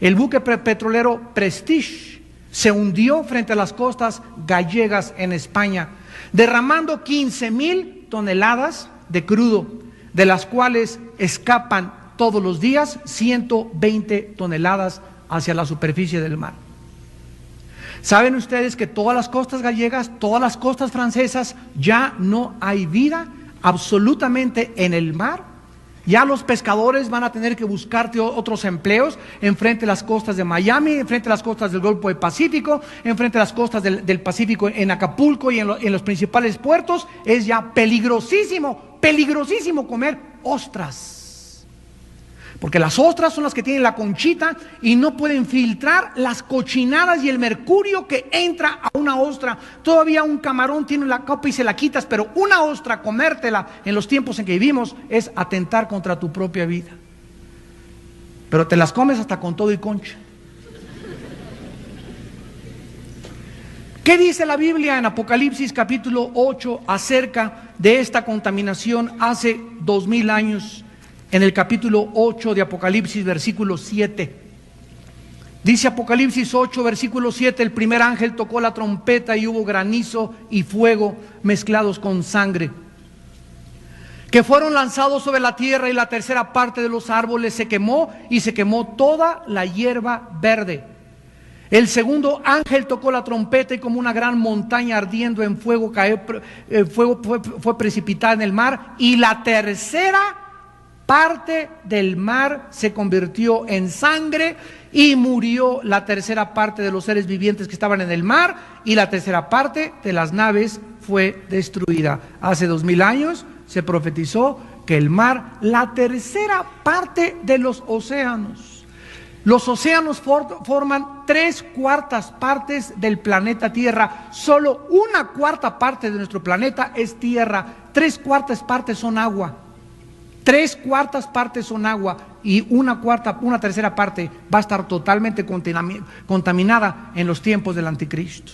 el buque petrolero Prestige se hundió frente a las costas gallegas en España, derramando 15,000 toneladas de crudo, de las cuales escapan todos los días 120 toneladas hacia la superficie del mar. ¿Saben ustedes que todas las costas gallegas, todas las costas francesas, ya no hay vida absolutamente en el mar? Ya los pescadores van a tener que buscarte otros empleos enfrente de las costas de Miami, enfrente de las costas del Golfo del Pacífico, enfrente de las costas del Pacífico, en Acapulco y en los principales puertos. Es ya peligrosísimo, peligrosísimo comer ostras. Porque las ostras son las que tienen la conchita y no pueden filtrar las cochinadas y el mercurio que entra a una ostra. Todavía un camarón tiene la copa y se la quitas, pero una ostra, comértela en los tiempos en que vivimos, es atentar contra tu propia vida. Pero te las comes hasta con todo y concha. ¿Qué dice la Biblia en Apocalipsis capítulo 8 acerca de esta contaminación hace 2000 años? En el capítulo 8 de Apocalipsis, versículo 7. Dice Apocalipsis 8, versículo 7, el primer ángel tocó la trompeta y hubo granizo y fuego mezclados con sangre, que fueron lanzados sobre la tierra, y la tercera parte de los árboles se quemó, y se quemó toda la hierba verde. El segundo ángel tocó la trompeta, y como una gran montaña ardiendo en fuego, fue precipitada en el mar, y la tercera parte del mar se convirtió en sangre, y murió la tercera parte de los seres vivientes que estaban en el mar, y la tercera parte de las naves fue destruida. Hace 2000 años se profetizó que el mar, la tercera parte de los océanos forman 3/4 partes del planeta Tierra. Solo 1/4 parte de nuestro planeta es tierra, 3/4 partes son agua. 3/4 partes son agua, y una tercera parte va a estar totalmente contaminada en los tiempos del anticristo.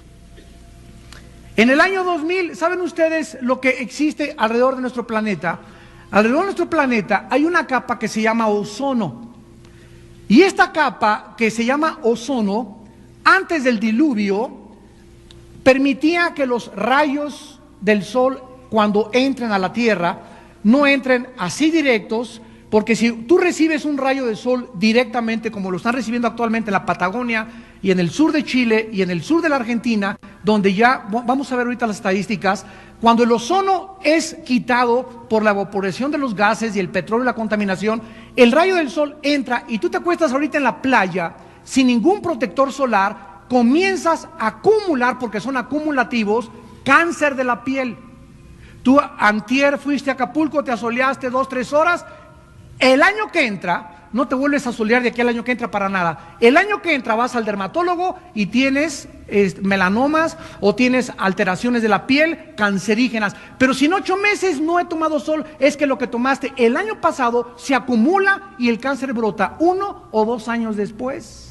En el año 2000, ¿saben ustedes lo que existe alrededor de nuestro planeta? Alrededor de nuestro planeta hay una capa que se llama ozono. Y esta capa que se llama ozono, antes del diluvio, permitía que los rayos del sol, cuando entren a la Tierra, no entren así directos, porque si tú recibes un rayo de sol directamente, como lo están recibiendo actualmente en la Patagonia, y en el sur de Chile y en el sur de la Argentina, donde ya, vamos a ver ahorita las estadísticas, cuando el ozono es quitado por la evaporación de los gases y el petróleo y la contaminación, el rayo del sol entra y tú te acuestas ahorita en la playa sin ningún protector solar, comienzas a acumular, porque son acumulativos, cáncer de la piel. Tú antier fuiste a Acapulco, te asoleaste 2, 3 horas, el año que entra, no te vuelves a solear de aquí al año que entra para nada. El año que entra vas al dermatólogo y tienes melanomas o tienes alteraciones de la piel cancerígenas. Pero si en 8 meses no he tomado sol, es que lo que tomaste el año pasado se acumula y el cáncer brota 1 o 2 años después.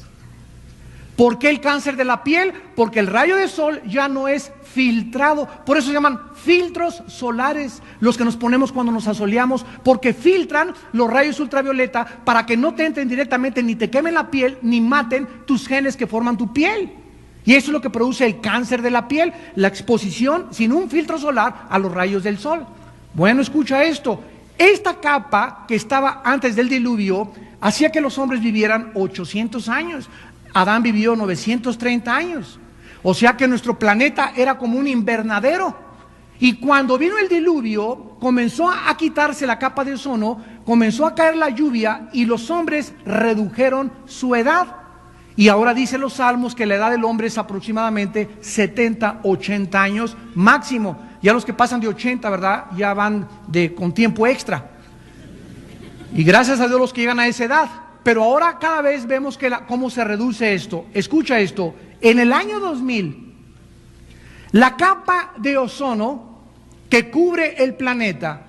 ¿Por qué el cáncer de la piel? Porque el rayo de sol ya no es filtrado. Por eso se llaman filtros solares, los que nos ponemos cuando nos asoleamos, porque filtran los rayos ultravioleta para que no te entren directamente, ni te quemen la piel, ni maten tus genes que forman tu piel. Y eso es lo que produce el cáncer de la piel, la exposición sin un filtro solar a los rayos del sol. Bueno, escucha esto. Esta capa que estaba antes del diluvio hacía que los hombres vivieran 800 años. Adán vivió 930 años. O sea que nuestro planeta era como un invernadero. Y cuando vino el diluvio, comenzó a quitarse la capa de ozono, comenzó a caer la lluvia y los hombres redujeron su edad. Y ahora dicen los salmos que la edad del hombre es aproximadamente 70, 80 años máximo. Ya los que pasan de 80, ¿verdad? Ya van con tiempo extra. Y gracias a Dios los que llegan a esa edad. Pero ahora cada vez vemos cómo se reduce esto. Escucha esto. En el año 2000, la capa de ozono que cubre el planeta,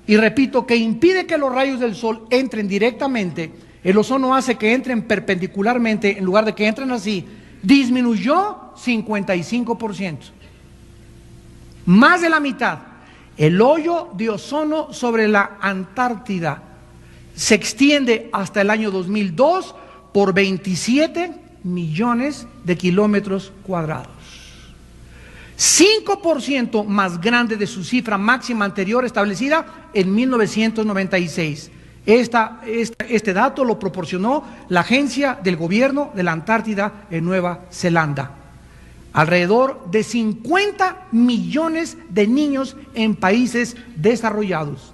y repito, que impide que los rayos del sol entren directamente, el ozono hace que entren perpendicularmente en lugar de que entren así, disminuyó 55%. Más de la mitad. El hoyo de ozono sobre la Antártida se extiende hasta el año 2002 por 27 millones de kilómetros cuadrados. 5% más grande de su cifra máxima anterior establecida en 1996. Este dato lo proporcionó la agencia del gobierno de la Antártida en Nueva Zelanda. Alrededor de 50 millones de niños en países desarrollados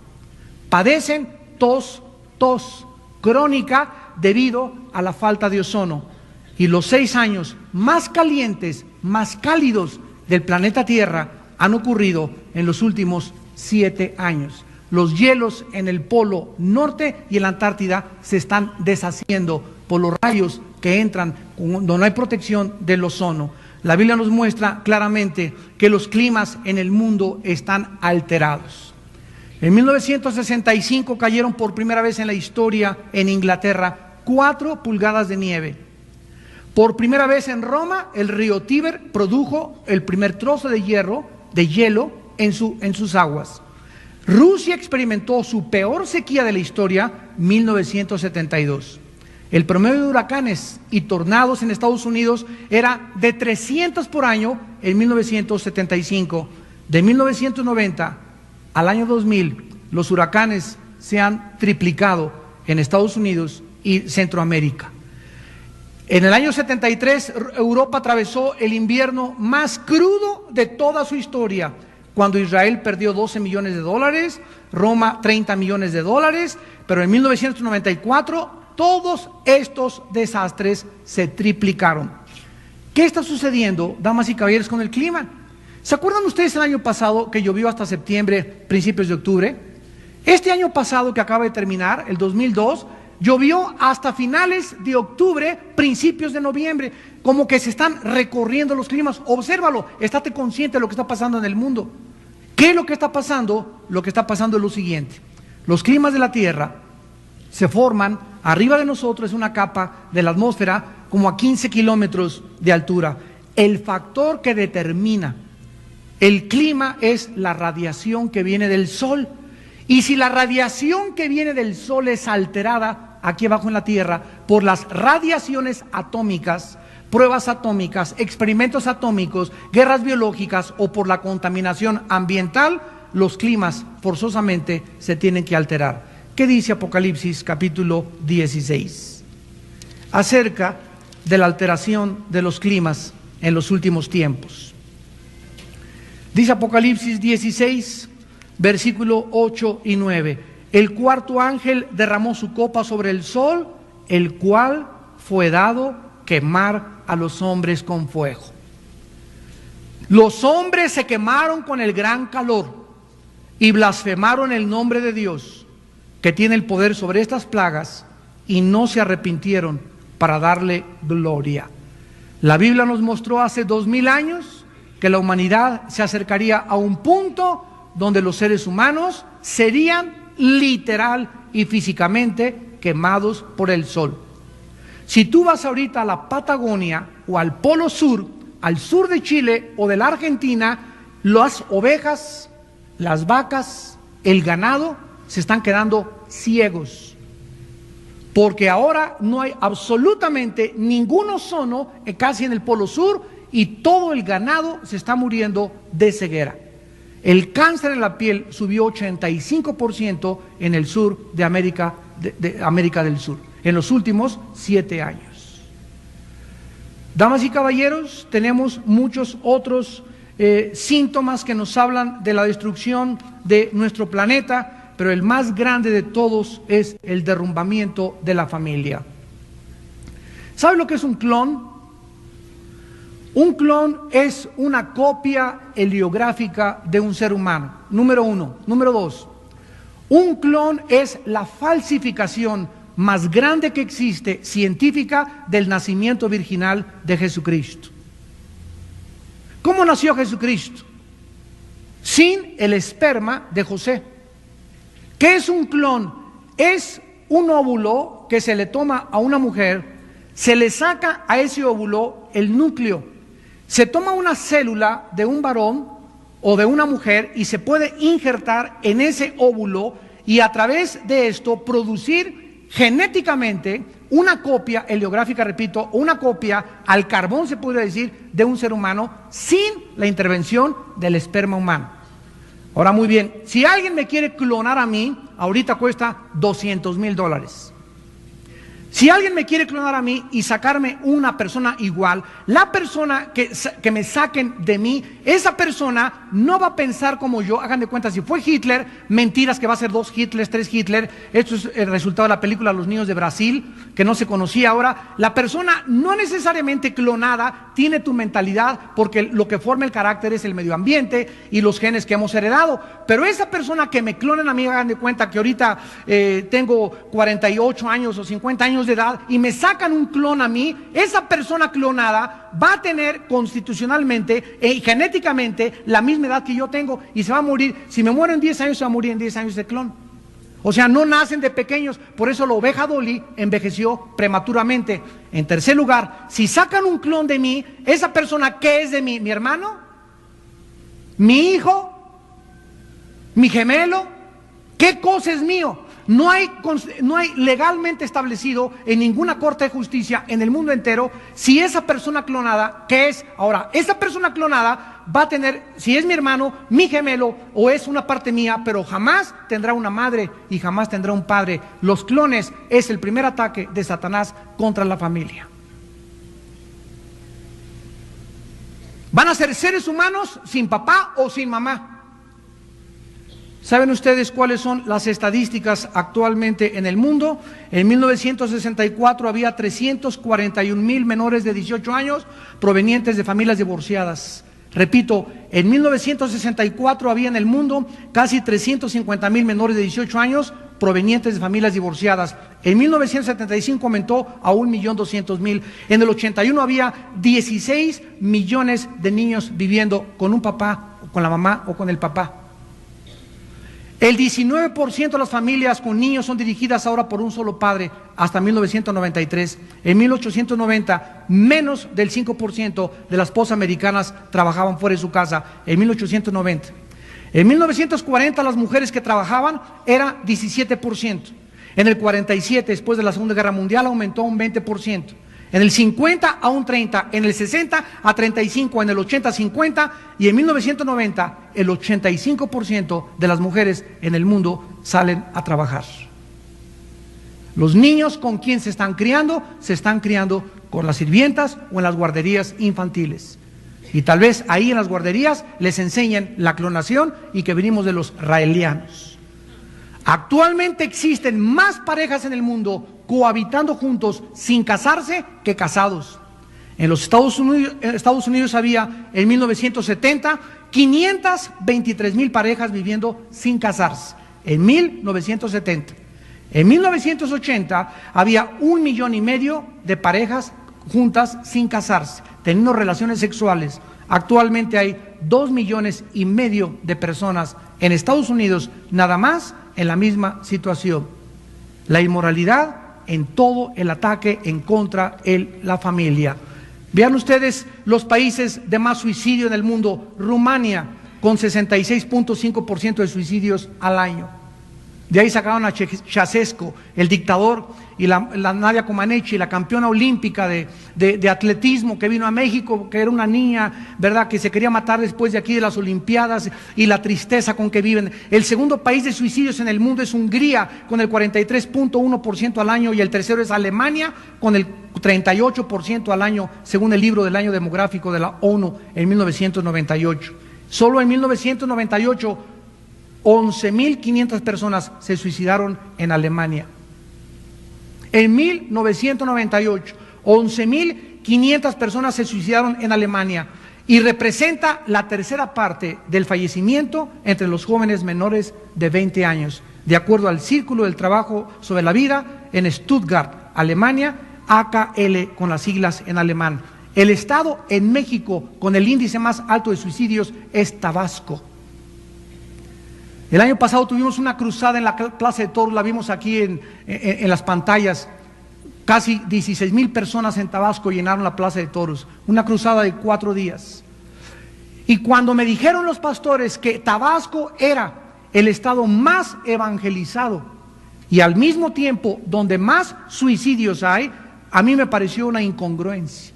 padecen tos crónica debido a la falta de ozono. Y los 6 años más calientes, más cálidos del planeta Tierra han ocurrido en los últimos 7 años. Los hielos en el Polo Norte y en la Antártida se están deshaciendo por los rayos que entran cuando no hay protección del ozono. La Biblia nos muestra claramente que los climas en el mundo están alterados. En 1965 cayeron por primera vez en la historia en Inglaterra 4 pulgadas de nieve. Por primera vez en Roma, el río Tíber produjo el primer trozo de hielo en sus aguas. Rusia experimentó su peor sequía de la historia, 1972. El promedio de huracanes y tornados en Estados Unidos era de 300 por año en 1975. De 1990 al año 2000, los huracanes se han triplicado en Estados Unidos y Centroamérica. En el año 73, Europa atravesó el invierno más crudo de toda su historia, cuando Israel perdió 12 millones de dólares, Roma 30 millones de dólares, pero en 1994 todos estos desastres se triplicaron. ¿Qué está sucediendo, damas y caballeros, con el clima? ¿Se acuerdan ustedes el año pasado que llovió hasta septiembre, principios de octubre? Este año pasado que acaba de terminar, el 2002, llovió hasta finales de octubre, principios de noviembre, como que se están recorriendo los climas. Obsérvalo, estate consciente de lo que está pasando en el mundo. ¿Qué es lo que está pasando? Lo que está pasando es lo siguiente. Los climas de la Tierra se forman, arriba de nosotros es una capa de la atmósfera como a 15 kilómetros de altura. El factor que determina el clima es la radiación que viene del Sol. Y si la radiación que viene del Sol es alterada aquí abajo en la Tierra por las radiaciones atómicas, pruebas atómicas, experimentos atómicos, guerras biológicas o por la contaminación ambiental, los climas forzosamente se tienen que alterar. ¿Qué dice Apocalipsis capítulo 16? Acerca de la alteración de los climas en los últimos tiempos. Dice Apocalipsis 16, versículo 8 y 9: el cuarto ángel derramó su copa sobre el sol, el cual fue dado quemar a los hombres con fuego. Los hombres se quemaron con el gran calor y blasfemaron el nombre de Dios, que tiene el poder sobre estas plagas, y no se arrepintieron para darle gloria. La Biblia nos mostró hace 2000 años que la humanidad se acercaría a un punto donde los seres humanos serían literal y físicamente quemados por el sol. Si tú vas ahorita a la Patagonia o al Polo Sur, al sur de Chile o de la Argentina, las ovejas, las vacas, el ganado se están quedando ciegos, porque ahora no hay absolutamente ningún ozono casi en el Polo Sur, y todo el ganado se está muriendo de ceguera. El cáncer en la piel subió 85% en el sur de América, de América del Sur, en los últimos 7 años. Damas y caballeros, tenemos muchos otros síntomas que nos hablan de la destrucción de nuestro planeta, pero el más grande de todos es el derrumbamiento de la familia. ¿Sabe lo que es un clon? Un clon es una copia heliográfica de un ser humano, número uno. Número dos, un clon es la falsificación más grande que existe, científica, del nacimiento virginal de Jesucristo. ¿Cómo nació Jesucristo? Sin el esperma de José. ¿Qué es un clon? Es un óvulo que se le toma a una mujer, se le saca a ese óvulo el núcleo, se toma una célula de un varón o de una mujer y se puede injertar en ese óvulo, y a través de esto producir genéticamente una copia heliográfica, repito, una copia al carbón, se podría decir, de un ser humano, sin la intervención del esperma humano. Ahora, muy bien, si alguien me quiere clonar a mí, ahorita cuesta $200,000. Si alguien me quiere clonar a mí y sacarme una persona igual, la persona que me saquen de mí, esa persona no va a pensar como yo. Hagan de cuenta, si fue Hitler, mentiras que va a ser 2 Hitlers, 3 Hitler. Esto es el resultado de la película Los Niños de Brasil, que no se conocía. Ahora, la persona no necesariamente clonada tiene tu mentalidad, porque lo que forma el carácter es el medio ambiente y los genes que hemos heredado. Pero esa persona que me clonen a mí, hagan de cuenta que ahorita tengo 48 años o 50 años de edad y me sacan un clon a mí, esa persona clonada va a tener constitucionalmente y genéticamente la misma edad que yo tengo, y se va a morir. Si me muero en 10 años, se va a morir en 10 años de clon. O sea, no nacen de pequeños. Por eso la oveja Dolly envejeció prematuramente. En tercer lugar, si sacan un clon de mí, esa persona, ¿qué es de mí? ¿Mi hermano? ¿Mi hijo? ¿Mi gemelo? ¿Qué cosa es mío? No hay legalmente establecido en ninguna corte de justicia en el mundo entero si esa persona clonada, ¿qué es? Ahora, esa persona clonada va a tener, si es mi hermano, mi gemelo, o es una parte mía, pero jamás tendrá una madre y jamás tendrá un padre. Los clones es el primer ataque de Satanás contra la familia. Van a ser seres humanos sin papá o sin mamá. ¿Saben ustedes cuáles son las estadísticas actualmente en el mundo? En 1964 había 341,000 menores de 18 años provenientes de familias divorciadas. Repito, en 1964 había en el mundo casi 350,000 menores de 18 años provenientes de familias divorciadas. En 1975 aumentó a 1,200,000. En el 81 había 16 millones de niños viviendo con un papá, con la mamá o con el papá. El 19% de las familias con niños son dirigidas ahora por un solo padre, hasta 1993. En 1890, menos del 5% de las esposas americanas trabajaban fuera de su casa, en 1890. En 1940 las mujeres que trabajaban era 17%. En el 47, después de la Segunda Guerra Mundial, aumentó un 20%. En el 50 a un 30, en el 60 a 35, en el 80 a 50, y en 1990 el 85% de las mujeres en el mundo salen a trabajar. Los niños con quién se están criando con las sirvientas o en las guarderías infantiles. Y tal vez ahí en las guarderías les enseñen la clonación y que venimos de los raelianos. Actualmente existen más parejas en el mundo cohabitando juntos sin casarse que casados. En los Estados Unidos había en 1970 523,000 parejas viviendo sin casarse. En 1970. En 1980 había 1,5 millones de parejas juntas sin casarse, teniendo relaciones sexuales. Actualmente hay 2,5 millones de personas en Estados Unidos, nada más en la misma situación. La inmoralidad en todo el ataque en contra de la familia. Vean ustedes los países de más suicidio en el mundo. Rumania, con 66.5% de suicidios al año. De ahí sacaron a Ceausescu, el dictador, y la Nadia Comaneci, la campeona olímpica de atletismo, que vino a México, que era una niña, ¿verdad?, que se quería matar después de aquí de las Olimpiadas, y la tristeza con que viven. El segundo país de suicidios en el mundo es Hungría, con el 43.1% al año, y el tercero es Alemania, con el 38% al año, según el libro del año demográfico de la ONU en 1998. Solo en 1998, 11,500 personas se suicidaron en Alemania. En 1998, 11,500 personas se suicidaron en Alemania y representa la tercera parte del fallecimiento entre los jóvenes menores de 20 años, de acuerdo al Círculo del Trabajo sobre la Vida en Stuttgart, Alemania, AKL con las siglas en alemán. El estado en México con el índice más alto de suicidios es Tabasco. El año pasado tuvimos una cruzada en la Plaza de Toros, la vimos aquí en las pantallas. Casi 16,000 personas en Tabasco llenaron la Plaza de Toros, una cruzada de 4 días. Y cuando me dijeron los pastores que Tabasco era el estado más evangelizado y al mismo tiempo donde más suicidios hay, a mí me pareció una incongruencia.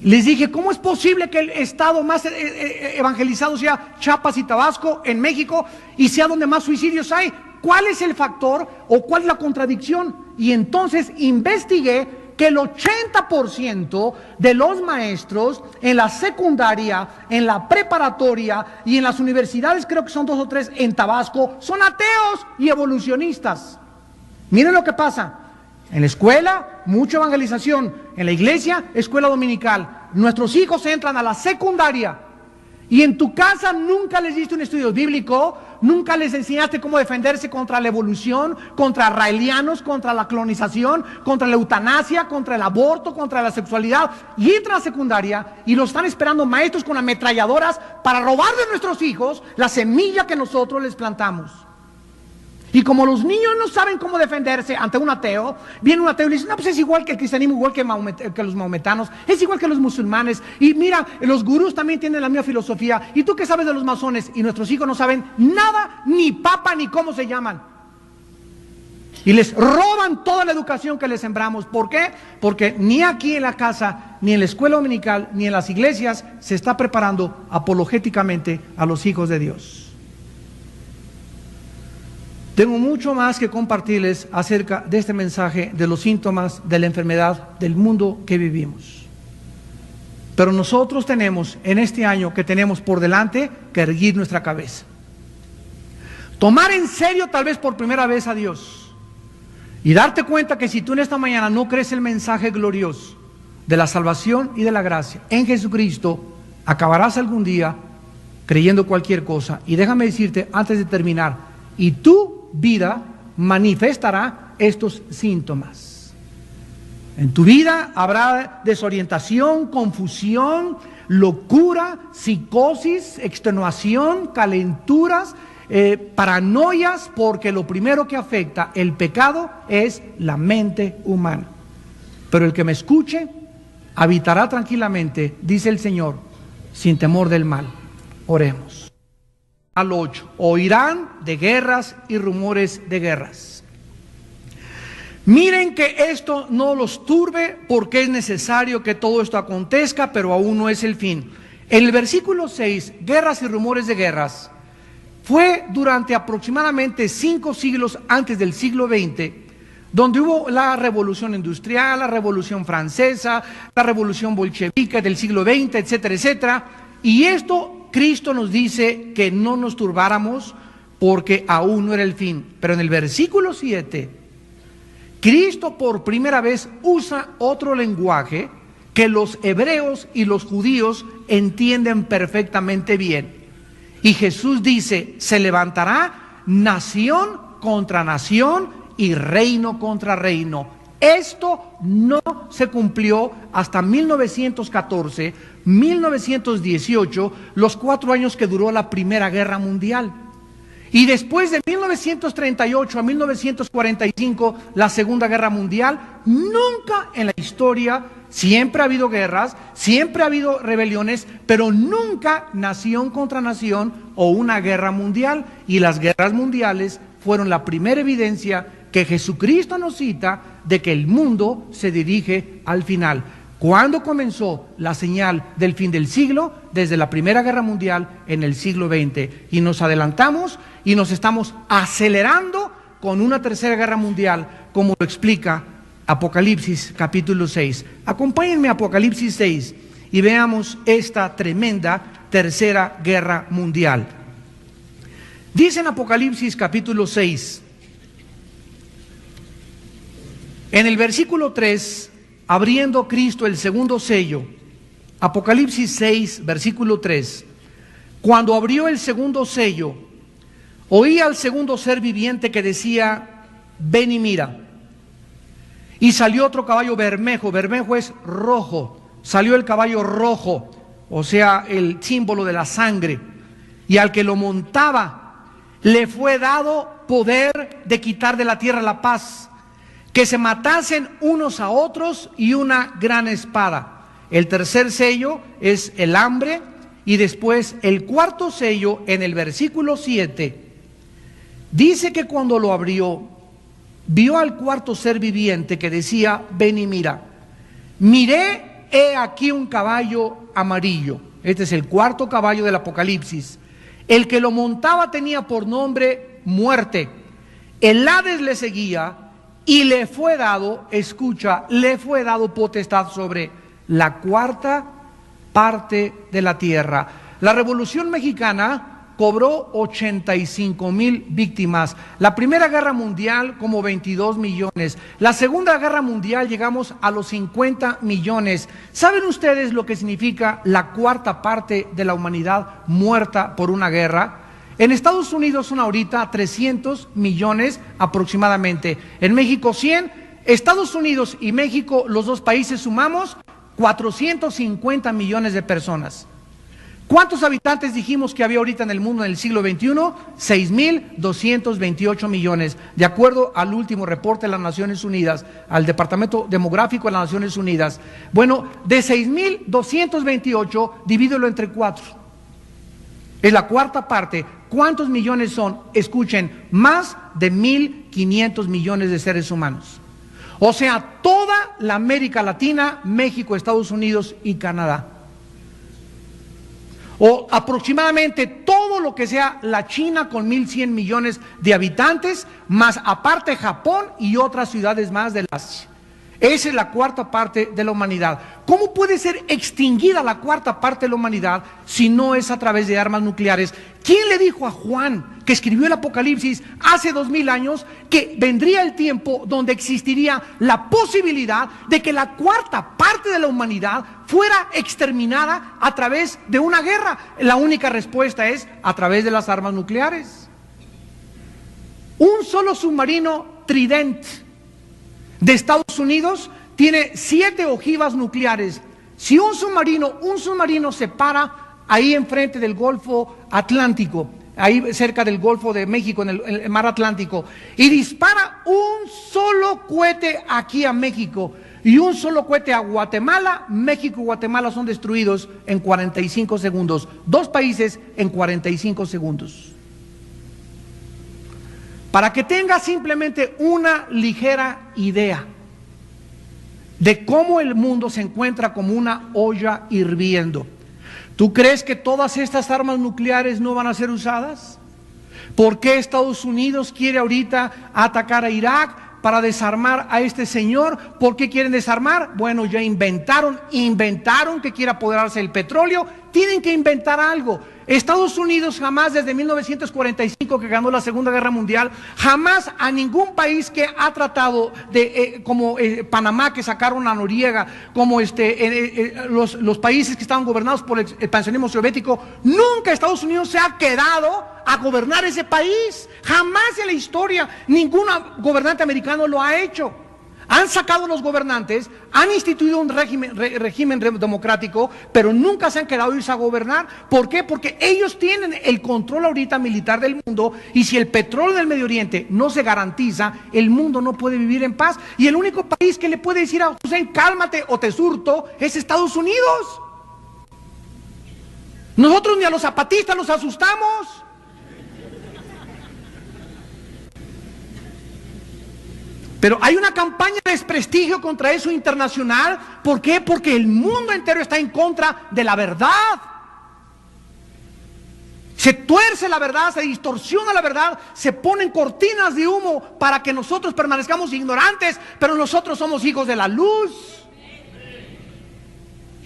Les dije, ¿cómo es posible que el estado más evangelizado sea Chiapas y Tabasco en México y sea donde más suicidios hay? ¿Cuál es el factor o cuál es la contradicción? Y entonces investigué que el 80% de los maestros en la secundaria, en la preparatoria y en las universidades, creo que son 2 o 3 en Tabasco, son ateos y evolucionistas. Miren lo que pasa. En la escuela, mucha evangelización. En la iglesia, escuela dominical. Nuestros hijos entran a la secundaria y en tu casa nunca les diste un estudio bíblico, nunca les enseñaste cómo defenderse contra la evolución, contra raelianos, contra la clonización, contra la eutanasia, contra el aborto, contra la sexualidad. Y entran a la secundaria y lo están esperando maestros con ametralladoras para robar de nuestros hijos la semilla que nosotros les plantamos. Y como los niños no saben cómo defenderse ante un ateo, viene un ateo y le dice, no, pues es igual que el cristianismo, igual que los maometanos, es igual que los musulmanes, y mira, los gurús también tienen la misma filosofía, y tú qué sabes de los masones, y nuestros hijos no saben nada, ni papa, ni cómo se llaman. Y les roban toda la educación que les sembramos. ¿Por qué? Porque ni aquí en la casa, ni en la escuela dominical, ni en las iglesias se está preparando apologéticamente a los hijos de Dios. Tengo mucho más que compartirles acerca de este mensaje de los síntomas de la enfermedad del mundo que vivimos. Pero nosotros tenemos en este año que tenemos por delante que erguir nuestra cabeza. Tomar en serio tal vez por primera vez a Dios. Y darte cuenta que si tú en esta mañana no crees el mensaje glorioso de la salvación y de la gracia en Jesucristo, acabarás algún día creyendo cualquier cosa. Y déjame decirte antes de terminar, y tu vida manifestará estos síntomas. En tu vida habrá desorientación, confusión, locura, psicosis, extenuación, calenturas, paranoias, porque lo primero que afecta el pecado es la mente humana. Pero el que me escuche habitará tranquilamente, dice el Señor, sin temor del mal. Oremos. Al 8, oirán de guerras y rumores de guerras. Miren que esto no los turbe, porque es necesario que todo esto acontezca, pero aún no es el fin. En el versículo 6, guerras y rumores de guerras, fue durante aproximadamente 5 siglos antes del siglo XX, donde hubo la revolución industrial, la revolución francesa, la revolución bolchevique del siglo XX, etcétera, etcétera. Y esto Cristo nos dice que no nos turbáramos porque aún no era el fin. Pero en el versículo 7, Cristo por primera vez usa otro lenguaje que los hebreos y los judíos entienden perfectamente bien. Y Jesús dice, se levantará nación contra nación y reino contra reino. Esto no se cumplió hasta 1914, 1918, los 4 años que duró la Primera Guerra Mundial. Y después de 1938 a 1945, la Segunda Guerra Mundial, nunca en la historia, siempre ha habido guerras, siempre ha habido rebeliones, pero nunca nación contra nación o una guerra mundial. Y las guerras mundiales fueron la primera evidencia que Jesucristo nos cita de que el mundo se dirige al final. ¿Cuándo comenzó la señal del fin del siglo? Desde la Primera Guerra Mundial en el siglo XX. Y nos adelantamos y nos estamos acelerando con una Tercera Guerra Mundial, como lo explica Apocalipsis capítulo 6. Acompáñenme a Apocalipsis 6 y veamos esta tremenda Tercera Guerra Mundial. Dice en Apocalipsis capítulo 6, en el versículo 3, abriendo Cristo el segundo sello, Apocalipsis 6, versículo 3, cuando abrió el segundo sello, oí al segundo ser viviente que decía, ven y mira. Y salió otro caballo bermejo, bermejo es rojo, salió el caballo rojo, o sea, el símbolo de la sangre, y al que lo montaba le fue dado poder de quitar de la tierra la paz, que se matasen unos a otros y una gran espada. El tercer sello es el hambre, y después el cuarto sello en el versículo 7, dice que cuando lo abrió, vio al cuarto ser viviente que decía, ven y mira. Miré, he aquí un caballo amarillo. Este es el cuarto caballo del Apocalipsis. El que lo montaba tenía por nombre Muerte. El Hades le seguía y le fue dado, escucha, le fue dado potestad sobre la cuarta parte de la tierra. La Revolución Mexicana cobró 85,000 víctimas. La Primera Guerra Mundial como 22 millones. La Segunda Guerra Mundial llegamos a los 50 millones. ¿Saben ustedes lo que significa la cuarta parte de la humanidad muerta por una guerra? En Estados Unidos son ahorita 300 millones aproximadamente. En México 100. Estados Unidos y México, los dos países, sumamos 450 millones de personas. ¿Cuántos habitantes dijimos que había ahorita en el mundo en el siglo XXI? 6,228 millones, de acuerdo al último reporte de las Naciones Unidas, al Departamento Demográfico de las Naciones Unidas. Bueno, de 6,228, divídelo entre 4. Es la cuarta parte. ¿Cuántos millones son? Escuchen, más de 1,500 millones de seres humanos. O sea, toda la América Latina, México, Estados Unidos y Canadá. O aproximadamente todo lo que sea la China con 1,100 millones de habitantes, más aparte Japón y otras ciudades más del Asia. Esa es la cuarta parte de la humanidad. ¿Cómo puede ser extinguida la cuarta parte de la humanidad si no es a través de armas nucleares? ¿Quién le dijo a Juan, que escribió el Apocalipsis hace 2000 años, que vendría el tiempo donde existiría la posibilidad de que la cuarta parte de la humanidad fuera exterminada a través de una guerra? La única respuesta es a través de las armas nucleares. Un solo submarino Trident de Estados Unidos tiene 7 ojivas nucleares. Si un submarino se para ahí enfrente del Golfo Atlántico, ahí cerca del Golfo de México, en el mar Atlántico, y dispara un solo cohete aquí a México y un solo cohete a Guatemala, México y Guatemala son destruidos en 45 segundos. 2 países en 45 segundos. Para que tenga simplemente una ligera idea de cómo el mundo se encuentra como una olla hirviendo. ¿Tú crees que todas estas armas nucleares no van a ser usadas? ¿Por qué Estados Unidos quiere ahorita atacar a Irak para desarmar a este señor. ¿Por qué quieren desarmar? Bueno, ya inventaron que quiere apoderarse del petróleo. Tienen que inventar algo. Estados Unidos jamás, desde 1945 que ganó la Segunda Guerra Mundial, jamás a ningún país que ha tratado de, como Panamá, que sacaron a Noriega, como los países que estaban gobernados por el expansionismo soviético, nunca Estados Unidos se ha quedado a gobernar ese país. Jamás en la historia ningún gobernante americano lo ha hecho. Han sacado los gobernantes, han instituido un régimen democrático, pero nunca se han quedado irse a gobernar. ¿Por qué? Porque ellos tienen el control ahorita militar del mundo, y si el petróleo del Medio Oriente no se garantiza, el mundo no puede vivir en paz. Y el único país que le puede decir a Hussein, cálmate o te surto, es Estados Unidos. Nosotros ni a los zapatistas nos asustamos. Pero hay una campaña de desprestigio contra eso internacional. ¿Por qué? Porque el mundo entero está en contra de la verdad. Se tuerce la verdad, se distorsiona la verdad, se ponen cortinas de humo para que nosotros permanezcamos ignorantes, pero nosotros somos hijos de la luz.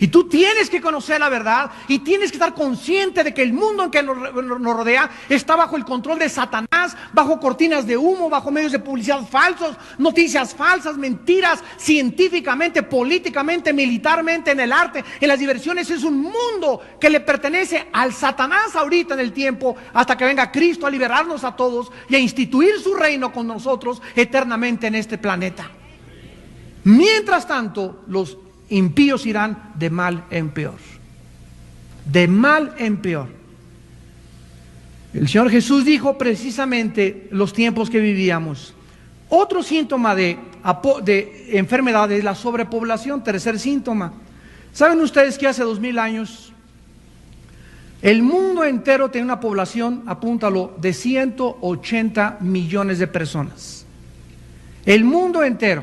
Y tú tienes que conocer la verdad y tienes que estar consciente de que el mundo en que nos rodea está bajo el control de Satanás, bajo cortinas de humo, bajo medios de publicidad falsos, noticias falsas, mentiras, científicamente, políticamente, militarmente, en el arte, en las diversiones. Es un mundo que le pertenece al Satanás ahorita en el tiempo, hasta que venga Cristo a liberarnos a todos y a instituir su reino con nosotros eternamente en este planeta. Mientras tanto, los impíos irán de mal en peor. De mal en peor. El Señor Jesús dijo precisamente los tiempos que vivíamos. Otro síntoma de enfermedad es la sobrepoblación. Tercer síntoma. ¿Saben ustedes que hace 2000 años el mundo entero tenía una población, apúntalo, de 180 millones de personas? El mundo entero.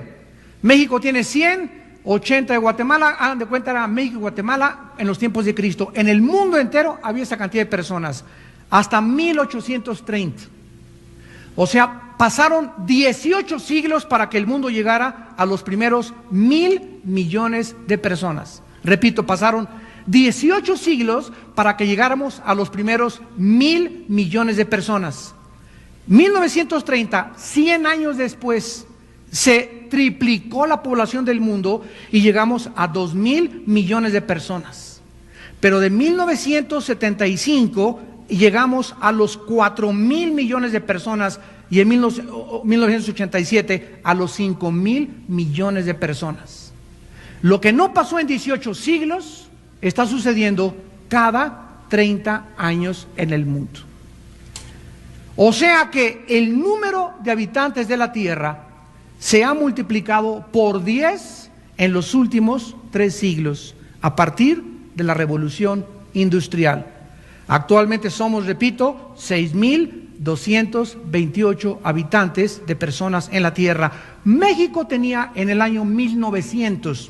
México tiene 100, 80 de Guatemala, hagan de cuenta, era México y Guatemala en los tiempos de Cristo. En el mundo entero había esa cantidad de personas, hasta 1830. O sea, pasaron 18 siglos para que el mundo llegara a los primeros 1,000 millones de personas. Repito, pasaron 18 siglos para que llegáramos a los primeros 1,000 millones de personas. 1930, 100 años después, se triplicó la población del mundo y llegamos a 2,000 millones de personas. Pero de 1975 llegamos a los 4,000 millones de personas, y en 1987 a los 5,000 millones de personas. Lo que no pasó en 18 siglos está sucediendo cada 30 años en el mundo. O sea que el número de habitantes de la Tierra se ha multiplicado por 10 en los últimos 3 siglos, a partir de la revolución industrial. Actualmente somos, repito, 6,228 habitantes de personas en la Tierra. México tenía en el año 1900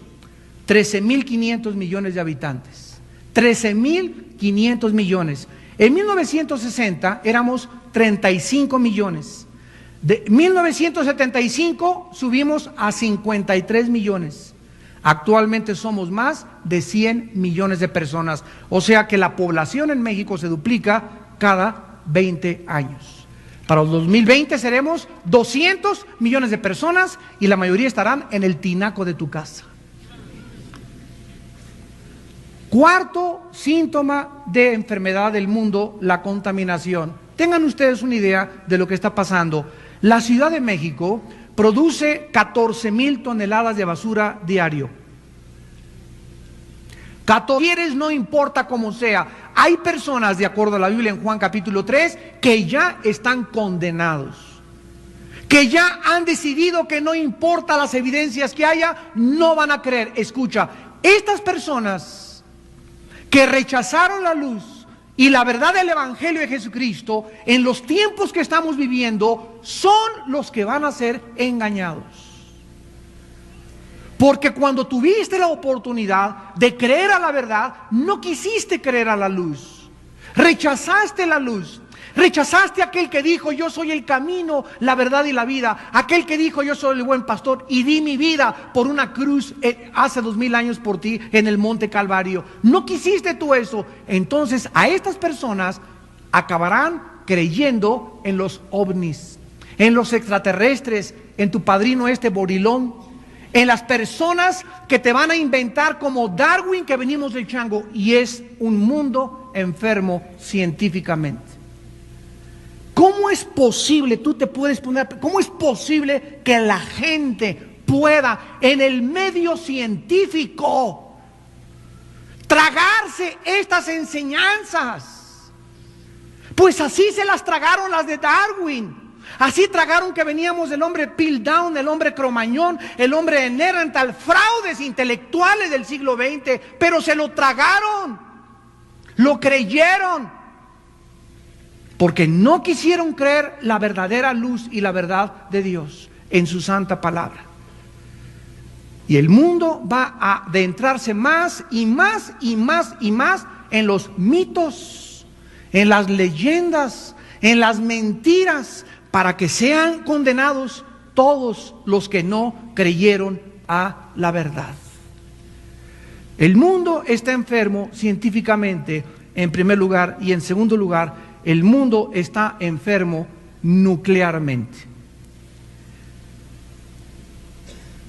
13,500 millones de habitantes. 13,500 millones. En 1960 éramos 35 millones. De 1975 subimos a 53 millones. Actualmente somos más de 100 millones de personas. O sea que la población en México se duplica cada 20 años. Para el 2020 seremos 200 millones de personas y la mayoría estarán en el tinaco de tu casa. Cuarto síntoma de enfermedad del mundo, la contaminación. Tengan ustedes una idea de lo que está pasando. La Ciudad de México produce 14,000 toneladas de basura diario. 14, no importa cómo sea. Hay personas, de acuerdo a la Biblia en Juan capítulo 3, que ya están condenados, que ya han decidido que no importa las evidencias que haya, no van a creer. Escucha, estas personas que rechazaron la luz y la verdad del Evangelio de Jesucristo, en los tiempos que estamos viviendo, son los que van a ser engañados. Porque cuando tuviste la oportunidad de creer a la verdad, no quisiste creer a la luz. Rechazaste la luz. Rechazaste a aquel que dijo: yo soy el camino, la verdad y la vida. Aquel que dijo: yo soy el buen pastor y di mi vida por una cruz hace 2000 años por ti en el monte Calvario. No quisiste tú eso. Entonces a estas personas acabarán creyendo en los ovnis, en los extraterrestres, en tu padrino Borilón, en las personas que te van a inventar como Darwin, que venimos del chango. Y es un mundo enfermo científicamente. ¿Cómo es posible, tú te puedes poner, cómo es posible que la gente pueda en el medio científico tragarse estas enseñanzas? Pues así se las tragaron las de Darwin. Así tragaron que veníamos del hombre Piltdown, el hombre Cromañón, el hombre de Neandertal, fraudes intelectuales del siglo XX, pero se lo tragaron, lo creyeron, porque no quisieron creer la verdadera luz y la verdad de Dios en su santa palabra. Y el mundo va a adentrarse más y más y más y más en los mitos, en las leyendas, en las mentiras, para que sean condenados todos los que no creyeron a la verdad. El mundo está enfermo científicamente, en primer lugar, y en segundo lugar, el mundo está enfermo nuclearmente.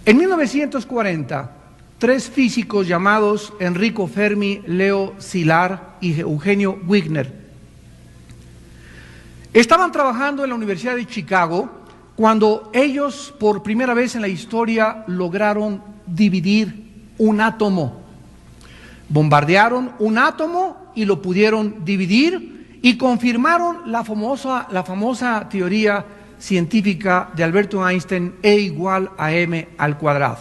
En 1940, 3 físicos llamados Enrico Fermi, Leo Szilard y Eugenio Wigner estaban trabajando en la Universidad de Chicago cuando ellos, por primera vez en la historia, lograron dividir un átomo. Bombardearon un átomo y lo pudieron dividir y confirmaron la famosa teoría científica de Alberto Einstein, E igual a m².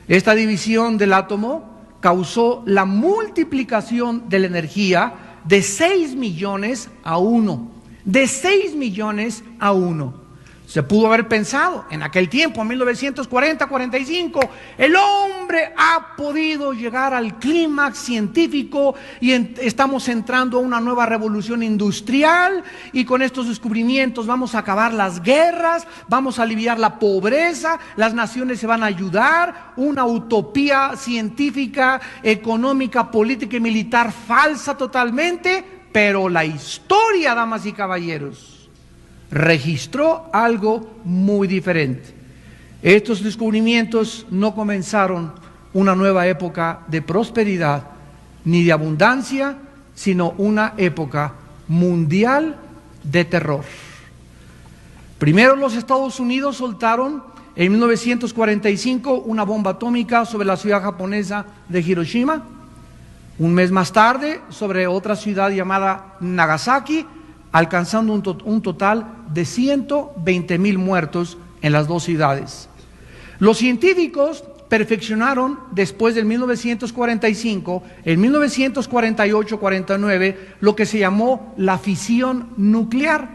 Esta división del átomo causó la multiplicación de la energía de 6 millones a 1. De 6 millones a 1. Se pudo haber pensado en aquel tiempo, en 1940-45, el hombre ha podido llegar al clímax científico y estamos entrando a una nueva revolución industrial, y con estos descubrimientos vamos a acabar las guerras, vamos a aliviar la pobreza, las naciones se van a ayudar, una utopía científica, económica, política y militar falsa totalmente. Pero la historia, damas y caballeros, registró algo muy diferente. Estos descubrimientos no comenzaron una nueva época de prosperidad ni de abundancia, sino una época mundial de terror. Primero los Estados Unidos soltaron en 1945 una bomba atómica sobre la ciudad japonesa de Hiroshima. Un mes más tarde, sobre otra ciudad llamada Nagasaki, alcanzando un total de 120,000 muertos en las dos ciudades. Los científicos perfeccionaron después del 1945, en 1948-49, lo que se llamó la fisión nuclear,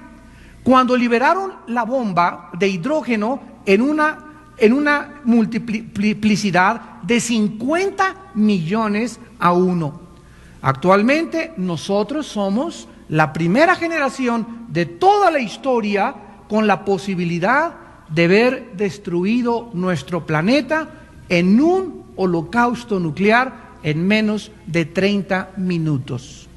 cuando liberaron la bomba de hidrógeno en una multiplicidad de 50 millones a 1. Actualmente nosotros somos la primera generación de toda la historia con la posibilidad de ver destruido nuestro planeta en un holocausto nuclear en menos de 30 minutos.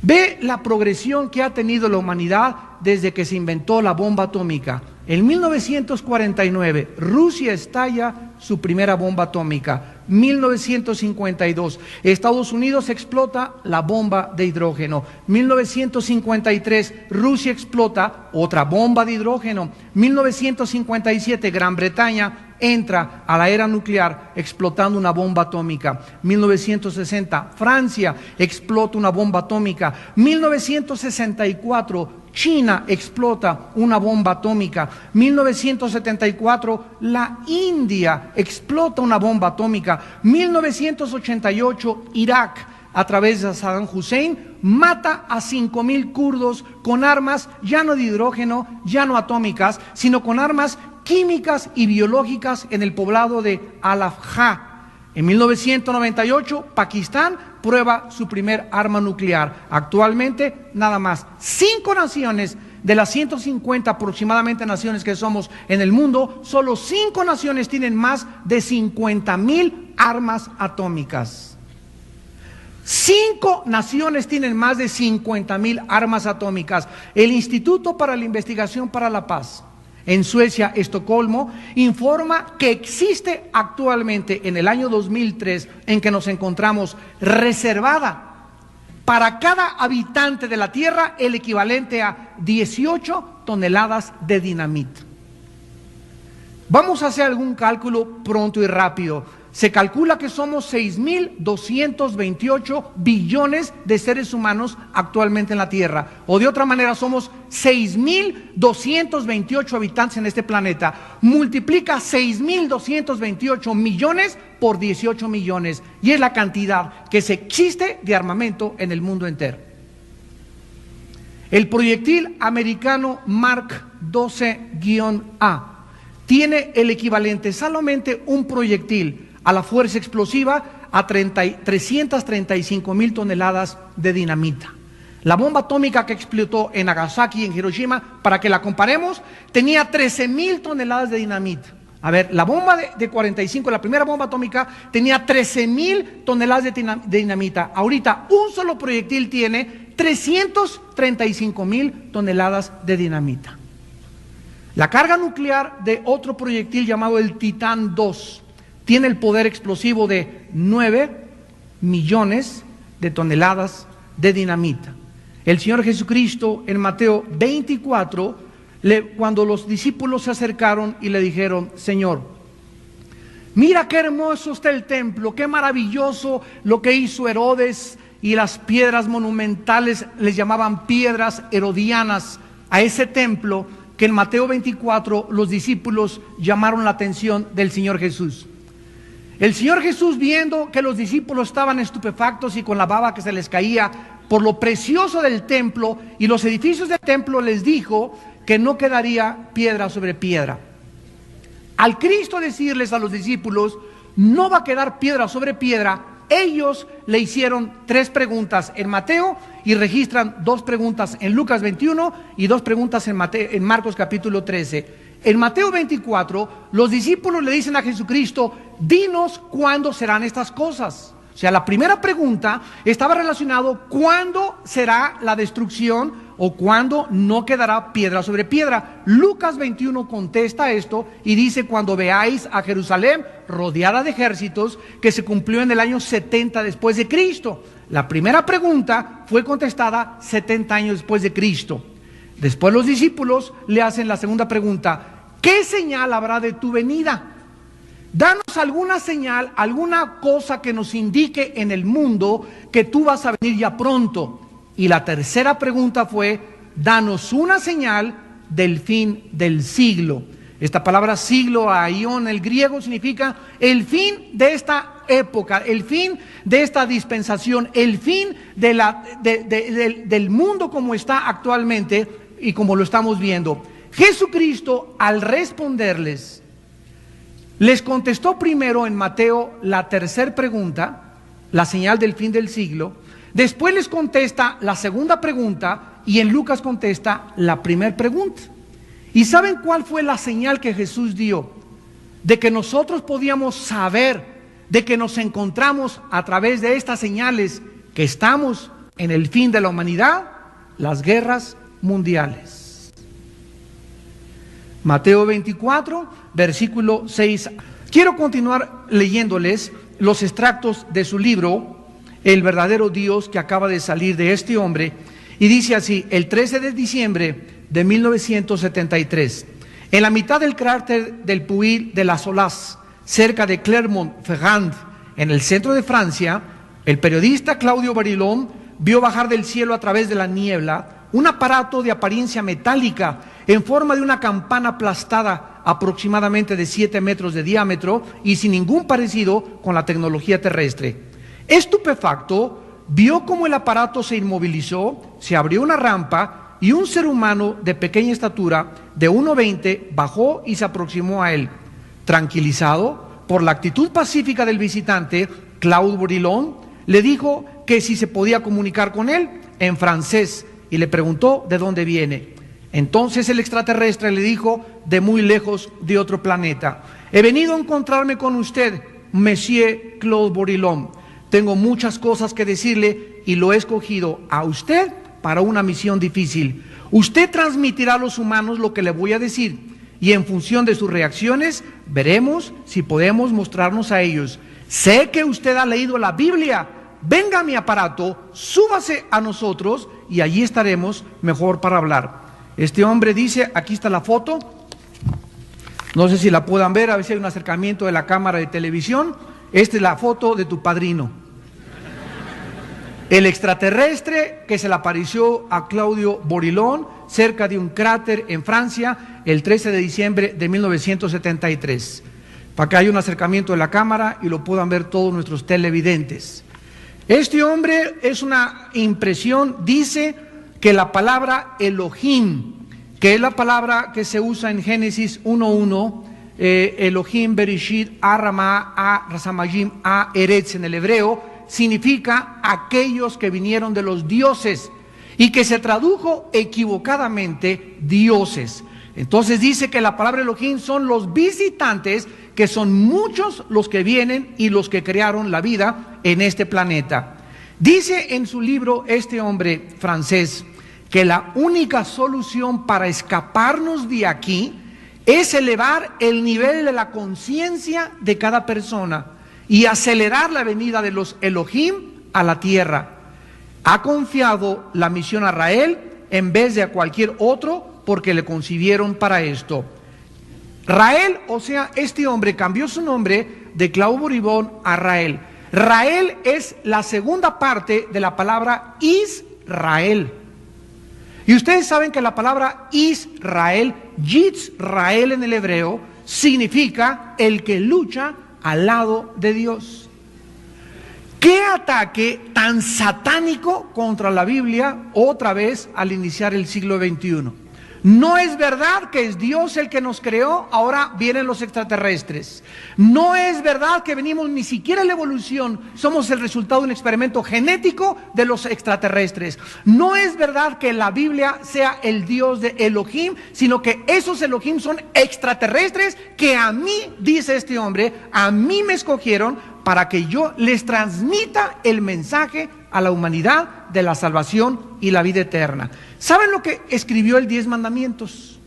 Ve la progresión que ha tenido la humanidad desde que se inventó la bomba atómica. En 1949, Rusia estalla su primera bomba atómica. 1952, Estados Unidos explota la bomba de hidrógeno. 1953, Rusia explota otra bomba de hidrógeno. 1957, Gran Bretaña entra a la era nuclear explotando una bomba atómica. 1960, Francia explota una bomba atómica. 1964, China explota una bomba atómica. 1974, la India explota una bomba atómica. 1988, Irak, a través de Saddam Hussein, mata a 5,000 kurdos con armas ya no de hidrógeno, ya no atómicas, sino con armas químicas y biológicas en el poblado de Al-Afja. En 1998, Pakistán prueba su primer arma nuclear. Actualmente, nada más 5 naciones de las 150 aproximadamente naciones que somos en el mundo, solo 5 naciones tienen más de 50,000 armas atómicas. 5 naciones tienen más de 50,000 armas atómicas. El Instituto para la Investigación para la Paz en Suecia, Estocolmo, informa que existe actualmente en el año 2003, en que nos encontramos, reservada para cada habitante de la Tierra el equivalente a 18 toneladas de dinamita. Vamos a hacer algún cálculo pronto y rápido. Se calcula que somos 6,228 billones de seres humanos actualmente en la Tierra. O de otra manera, somos 6,228 habitantes en este planeta. Multiplica 6,228 millones por 18 millones. Y es la cantidad que se existe de armamento en el mundo entero. El proyectil americano Mark 12-A tiene el equivalente, solamente un proyectil, a la fuerza explosiva a 335,000 toneladas de dinamita. La bomba atómica que explotó en Nagasaki y en Hiroshima, para que la comparemos, tenía 13,000 toneladas de dinamita. A ver, la bomba de 45, la primera bomba atómica, tenía 13,000 toneladas de dinamita. Ahorita un solo proyectil tiene 335,000 toneladas de dinamita. La carga nuclear de otro proyectil llamado el Titán 2 tiene el poder explosivo de 9 millones de toneladas de dinamita. El Señor Jesucristo en Mateo 24, cuando los discípulos se acercaron y le dijeron: Señor, mira qué hermoso está el templo, qué maravilloso lo que hizo Herodes, y las piedras monumentales les llamaban piedras herodianas a ese templo, que en Mateo 24 los discípulos llamaron la atención del Señor Jesús. El Señor Jesús, viendo que los discípulos estaban estupefactos y con la baba que se les caía por lo precioso del templo y los edificios del templo, les dijo que no quedaría piedra sobre piedra. Al Cristo decirles a los discípulos, no va a quedar piedra sobre piedra, ellos le hicieron 3 preguntas en Mateo y registran 2 preguntas en Lucas 21 y 2 preguntas en Marcos capítulo 13. En Mateo 24, los discípulos le dicen a Jesucristo: dinos cuándo serán estas cosas. O sea, la primera pregunta estaba relacionado cuándo será la destrucción o cuándo no quedará piedra sobre piedra. Lucas 21 contesta esto y dice: cuando veáis a Jerusalén rodeada de ejércitos, que se cumplió en el año 70 después de Cristo. La primera pregunta fue contestada 70 años después de Cristo. Después los discípulos le hacen la segunda pregunta: ¿qué señal habrá de tu venida? Danos alguna señal, alguna cosa que nos indique en el mundo que tú vas a venir ya pronto. Y la tercera pregunta fue: danos una señal del fin del siglo. Esta palabra siglo, aion, el griego, significa el fin de esta época, el fin de esta dispensación, el fin del mundo como está actualmente y como lo estamos viendo. Jesucristo, al responderles, les contestó primero en Mateo la tercera pregunta, la señal del fin del siglo. Después les contesta la segunda pregunta y en Lucas contesta la primera pregunta. ¿Y saben cuál fue la señal que Jesús dio? De que nosotros podíamos saber, de que nos encontramos a través de estas señales, que estamos en el fin de la humanidad: las guerras mundiales. Mateo 24, versículo 6. Quiero continuar leyéndoles los extractos de su libro, El verdadero Dios, que acaba de salir de este hombre, y dice así: el 13 de diciembre de 1973, en la mitad del cráter del Puy de la Solace, cerca de Clermont-Ferrand, en el centro de Francia, el periodista Claudio Barilón vio bajar del cielo a través de la niebla un aparato de apariencia metálica en forma de una campana aplastada, aproximadamente de 7 metros de diámetro y sin ningún parecido con la tecnología terrestre. Estupefacto, vio cómo el aparato se inmovilizó, se abrió una rampa y un ser humano de pequeña estatura, de 1,20, bajó y se aproximó a él. Tranquilizado por la actitud pacífica del visitante, Claude Barilón Le dijo que si se podía comunicar con él en francés y le preguntó de dónde viene. Entonces el extraterrestre le dijo: de muy lejos, de otro planeta. He venido a encontrarme con usted, Monsieur Claude Bourdillon. Tengo muchas cosas que decirle y lo he escogido a usted para una misión difícil. Usted transmitirá a los humanos lo que le voy a decir y en función de sus reacciones veremos si podemos mostrarnos a ellos. Sé que usted ha leído la Biblia. Venga a mi aparato, súbase a nosotros y allí estaremos mejor para hablar. Este hombre dice, aquí está la foto, no sé si la puedan ver, a ver si hay un acercamiento de la cámara de televisión. Esta es la foto de tu padrino, el extraterrestre que se le apareció a Claudio Bourdillon cerca de un cráter en Francia el 13 de diciembre de 1973. Para que haya un acercamiento de la cámara y lo puedan ver todos nuestros televidentes. Este hombre es una impresión, dice que la palabra Elohim, que es la palabra que se usa en Génesis 1:1, Elohim, Bereshit, Arama, Rasamajim, Eretz en el hebreo, significa aquellos que vinieron de los dioses y que se tradujo equivocadamente dioses. Entonces dice que la palabra Elohim son los visitantes, que son muchos los que vienen y los que crearon la vida en este planeta. Dice en su libro este hombre francés que la única solución para escaparnos de aquí es elevar el nivel de la conciencia de cada persona y acelerar la venida de los Elohim a la tierra. Ha confiado la misión a Rael en vez de a cualquier otro porque le concibieron para esto. Rael, o sea, este hombre cambió su nombre de Claude Bourdillon a Rael. Rael es la segunda parte de la palabra Israel. Y ustedes saben que la palabra Israel, Yitzrael en el hebreo, significa el que lucha al lado de Dios. ¿Qué ataque tan satánico contra la Biblia otra vez al iniciar el siglo XXI? No es verdad que es Dios el que nos creó, ahora vienen los extraterrestres. No es verdad que venimos ni siquiera en la evolución, somos el resultado de un experimento genético de los extraterrestres. No es verdad que la Biblia sea el Dios de Elohim, sino que esos Elohim son extraterrestres que a mí, dice este hombre, a mí me escogieron para que yo les transmita el mensaje a la humanidad de la salvación y la vida eterna. ¿Saben lo que escribió el 10 mandamientos?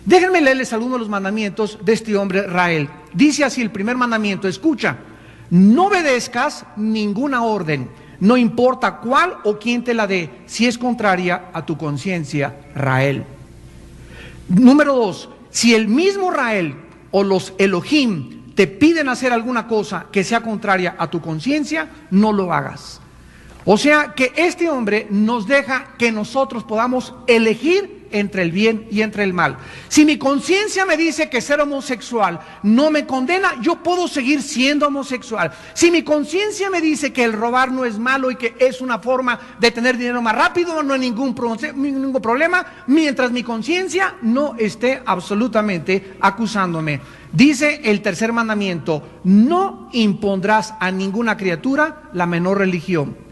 Déjenme leerles algunos de los mandamientos de este hombre Rael. Dice así el primer mandamiento: escucha, no obedezcas ninguna orden, no importa cuál o quién te la dé, si es contraria a tu conciencia, Rael. Número 2, si el mismo Rael o los Elohim te piden hacer alguna cosa que sea contraria a tu conciencia, no lo hagas. O sea que este hombre nos deja que nosotros podamos elegir entre el bien y entre el mal. Si mi conciencia me dice que ser homosexual no me condena, yo puedo seguir siendo homosexual. Si mi conciencia me dice que el robar no es malo y que es una forma de tener dinero más rápido, no hay ningún problema, mientras mi conciencia no esté absolutamente acusándome. Dice el tercer mandamiento: no impondrás a ninguna criatura la menor religión.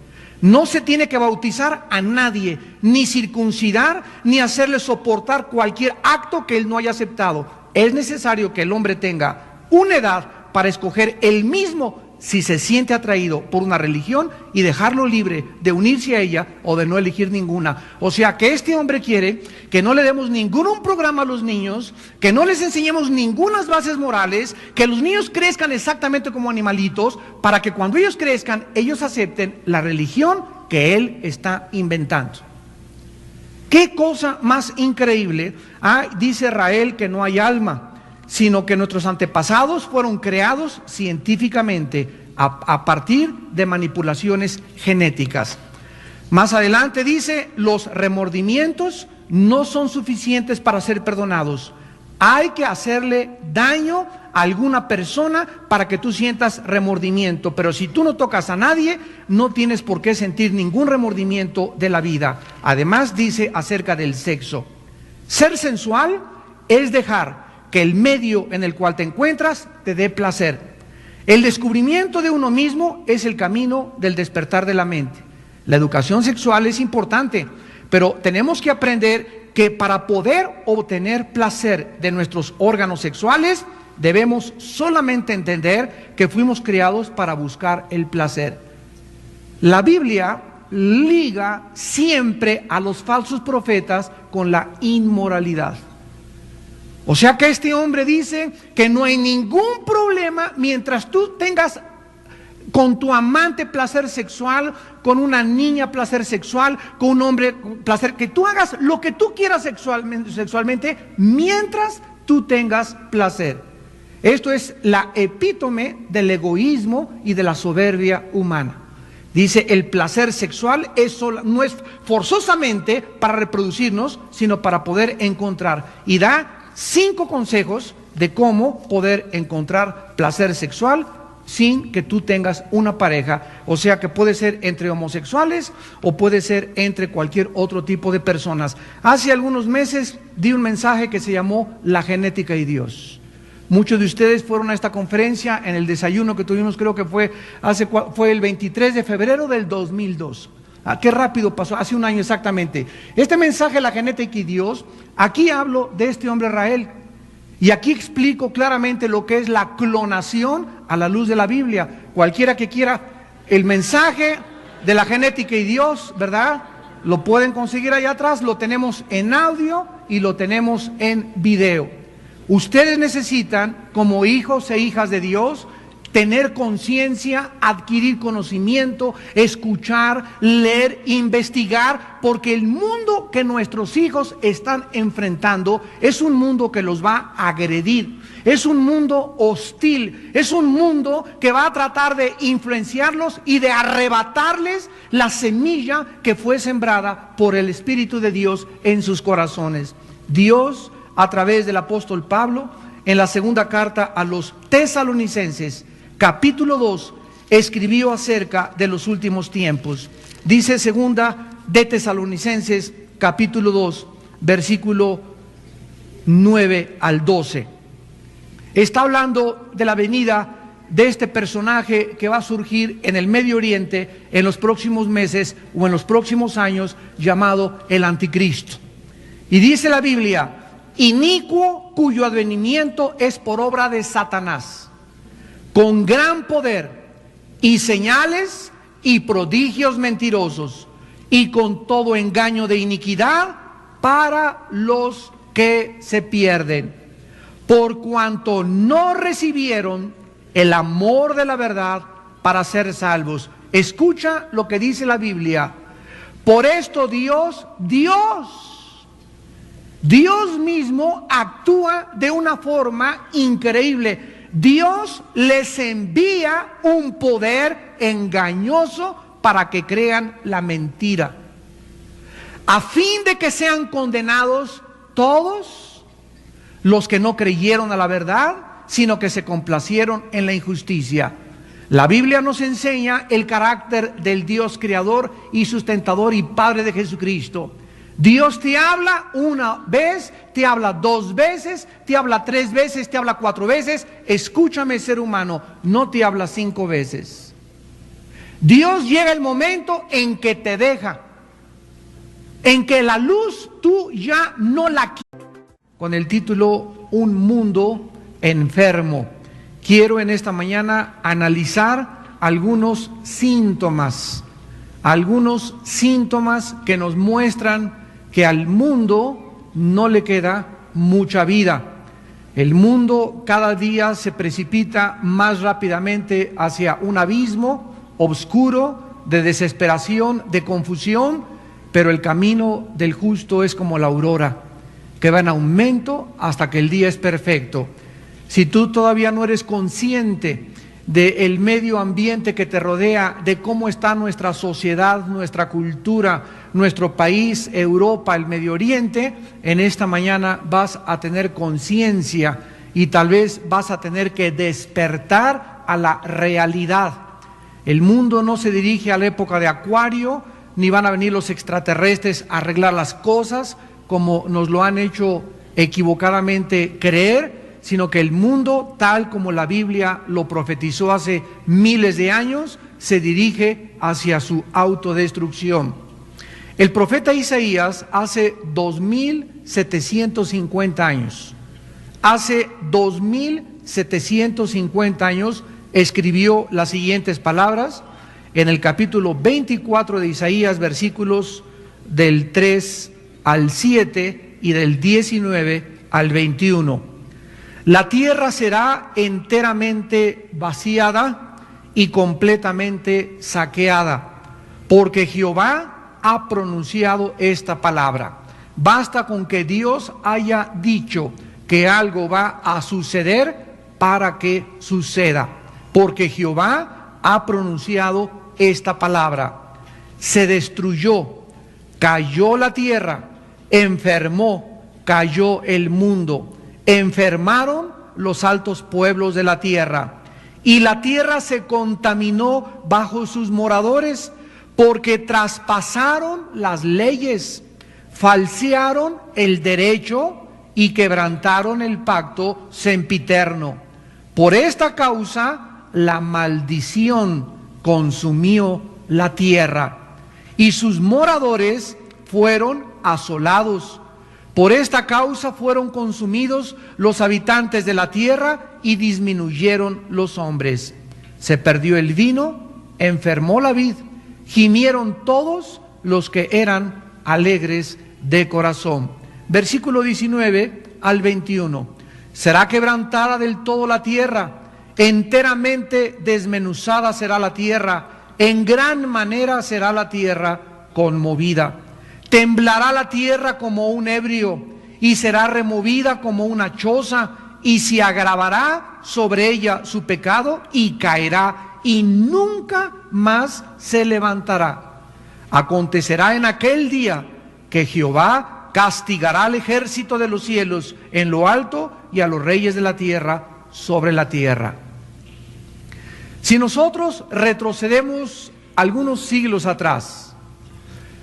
No se tiene que bautizar a nadie, ni circuncidar, ni hacerle soportar cualquier acto que él no haya aceptado. Es necesario que el hombre tenga una edad para escoger él mismo si se siente atraído por una religión y dejarlo libre de unirse a ella o de no elegir ninguna. O sea que este hombre quiere que no le demos ningún programa a los niños, que no les enseñemos ninguna bases morales, que los niños crezcan exactamente como animalitos, para que cuando ellos crezcan, ellos acepten la religión que él está inventando. ¿Qué cosa más increíble? Dice Rael que no hay alma, sino que nuestros antepasados fueron creados científicamente a partir de manipulaciones genéticas. Más adelante dice: los remordimientos no son suficientes para ser perdonados. Hay que hacerle daño a alguna persona para que tú sientas remordimiento, pero si tú no tocas a nadie, no tienes por qué sentir ningún remordimiento de la vida. Además dice acerca del sexo: ser sensual es dejar que el medio en el cual te encuentras te dé placer. El descubrimiento de uno mismo es el camino del despertar de la mente. La educación sexual es importante, pero tenemos que aprender que para poder obtener placer de nuestros órganos sexuales, debemos solamente entender que fuimos creados para buscar el placer. La Biblia liga siempre a los falsos profetas con la inmoralidad. O sea que este hombre dice que no hay ningún problema mientras tú tengas con tu amante placer sexual, con una niña placer sexual, con un hombre placer, que tú hagas lo que tú quieras sexualmente mientras tú tengas placer. Esto es la epítome del egoísmo y de la soberbia humana. Dice, el placer sexual no es forzosamente para reproducirnos, sino para poder encontrar. Y da 5 consejos de cómo poder encontrar placer sexual sin que tú tengas una pareja. O sea que puede ser entre homosexuales o puede ser entre cualquier otro tipo de personas. Hace algunos meses di un mensaje que se llamó La genética y Dios. Muchos de ustedes fueron a esta conferencia en el desayuno que tuvimos, creo que fue el 23 de febrero del 2002. Qué rápido pasó, hace un año exactamente. Este mensaje, La genética y Dios, aquí hablo de este hombre Rael. Y aquí explico claramente lo que es la clonación a la luz de la Biblia. Cualquiera que quiera el mensaje de La genética y Dios, ¿verdad? Lo pueden conseguir allá atrás, lo tenemos en audio y lo tenemos en video. Ustedes necesitan, como hijos e hijas de Dios, tener conciencia, adquirir conocimiento, escuchar, leer, investigar, porque el mundo que nuestros hijos están enfrentando es un mundo que los va a agredir, es un mundo hostil, es un mundo que va a tratar de influenciarlos y de arrebatarles la semilla que fue sembrada por el Espíritu de Dios en sus corazones. Dios, a través del apóstol Pablo, en la segunda carta a los Tesalonicenses, capítulo 2, escribió acerca de los últimos tiempos. Dice segunda de Tesalonicenses, capítulo 2, versículo 9 al 12. Está hablando de la venida de este personaje que va a surgir en el Medio Oriente en los próximos meses o en los próximos años, llamado el Anticristo. Y dice la Biblia: inicuo, cuyo advenimiento es por obra de Satanás, con gran poder y señales y prodigios mentirosos, y con todo engaño de iniquidad para los que se pierden, por cuanto no recibieron el amor de la verdad para ser salvos. Escucha lo que dice la Biblia. Por esto Dios mismo actúa de una forma increíble. Dios les envía un poder engañoso para que crean la mentira, a fin de que sean condenados todos los que no creyeron a la verdad, sino que se complacieron en la injusticia. La Biblia nos enseña el carácter del Dios creador y sustentador y Padre de Jesucristo. Dios te habla una vez, te habla 2 veces, te habla 3 veces, te habla 4 veces. Escúchame, ser humano, no te habla 5 veces. Dios llega el momento en que te deja, en que la luz tú ya no la quieres. Con el título Un mundo enfermo, quiero en esta mañana analizar algunos síntomas que nos muestran que al mundo no le queda mucha vida. El mundo cada día se precipita más rápidamente hacia un abismo oscuro de desesperación, de confusión, pero el camino del justo es como la aurora, que va en aumento hasta que el día es perfecto. Si tú todavía no eres consciente del medio ambiente que te rodea, de cómo está nuestra sociedad, nuestra cultura, nuestro país, Europa, el Medio Oriente, en esta mañana vas a tener conciencia y tal vez vas a tener que despertar a la realidad. El mundo no se dirige a la época de Acuario, ni van a venir los extraterrestres a arreglar las cosas como nos lo han hecho equivocadamente creer, sino que el mundo, tal como la Biblia lo profetizó hace miles de años, se dirige hacia su autodestrucción. El profeta Isaías hace 2750 años, hace 2750 años escribió las siguientes palabras en el capítulo 24 de Isaías, versículos del 3 al 7 y del 19 al 21. La tierra será enteramente vaciada y completamente saqueada, porque Jehová ha pronunciado esta palabra. Basta con que Dios haya dicho que algo va a suceder para que suceda, porque Jehová ha pronunciado esta palabra. Se destruyó, cayó la tierra, enfermó, cayó el mundo, enfermaron los altos pueblos de la tierra, y la tierra se contaminó bajo sus moradores, porque traspasaron las leyes, falsearon el derecho y quebrantaron el pacto sempiterno. Por esta causa la maldición consumió la tierra, y sus moradores fueron asolados. Por esta causa fueron consumidos los habitantes de la tierra y disminuyeron los hombres. Se perdió el vino, enfermó la vid, gimieron todos los que eran alegres de corazón. Versículo 19 al 21. Será quebrantada del todo la tierra, enteramente desmenuzada será la tierra, en gran manera será la tierra conmovida. Temblará la tierra como un ebrio, y será removida como una choza, y se agravará sobre ella su pecado, y caerá, y nunca más se levantará. Acontecerá en aquel día que Jehová castigará al ejército de los cielos en lo alto, y a los reyes de la tierra sobre la tierra. Si nosotros retrocedemos algunos siglos atrás,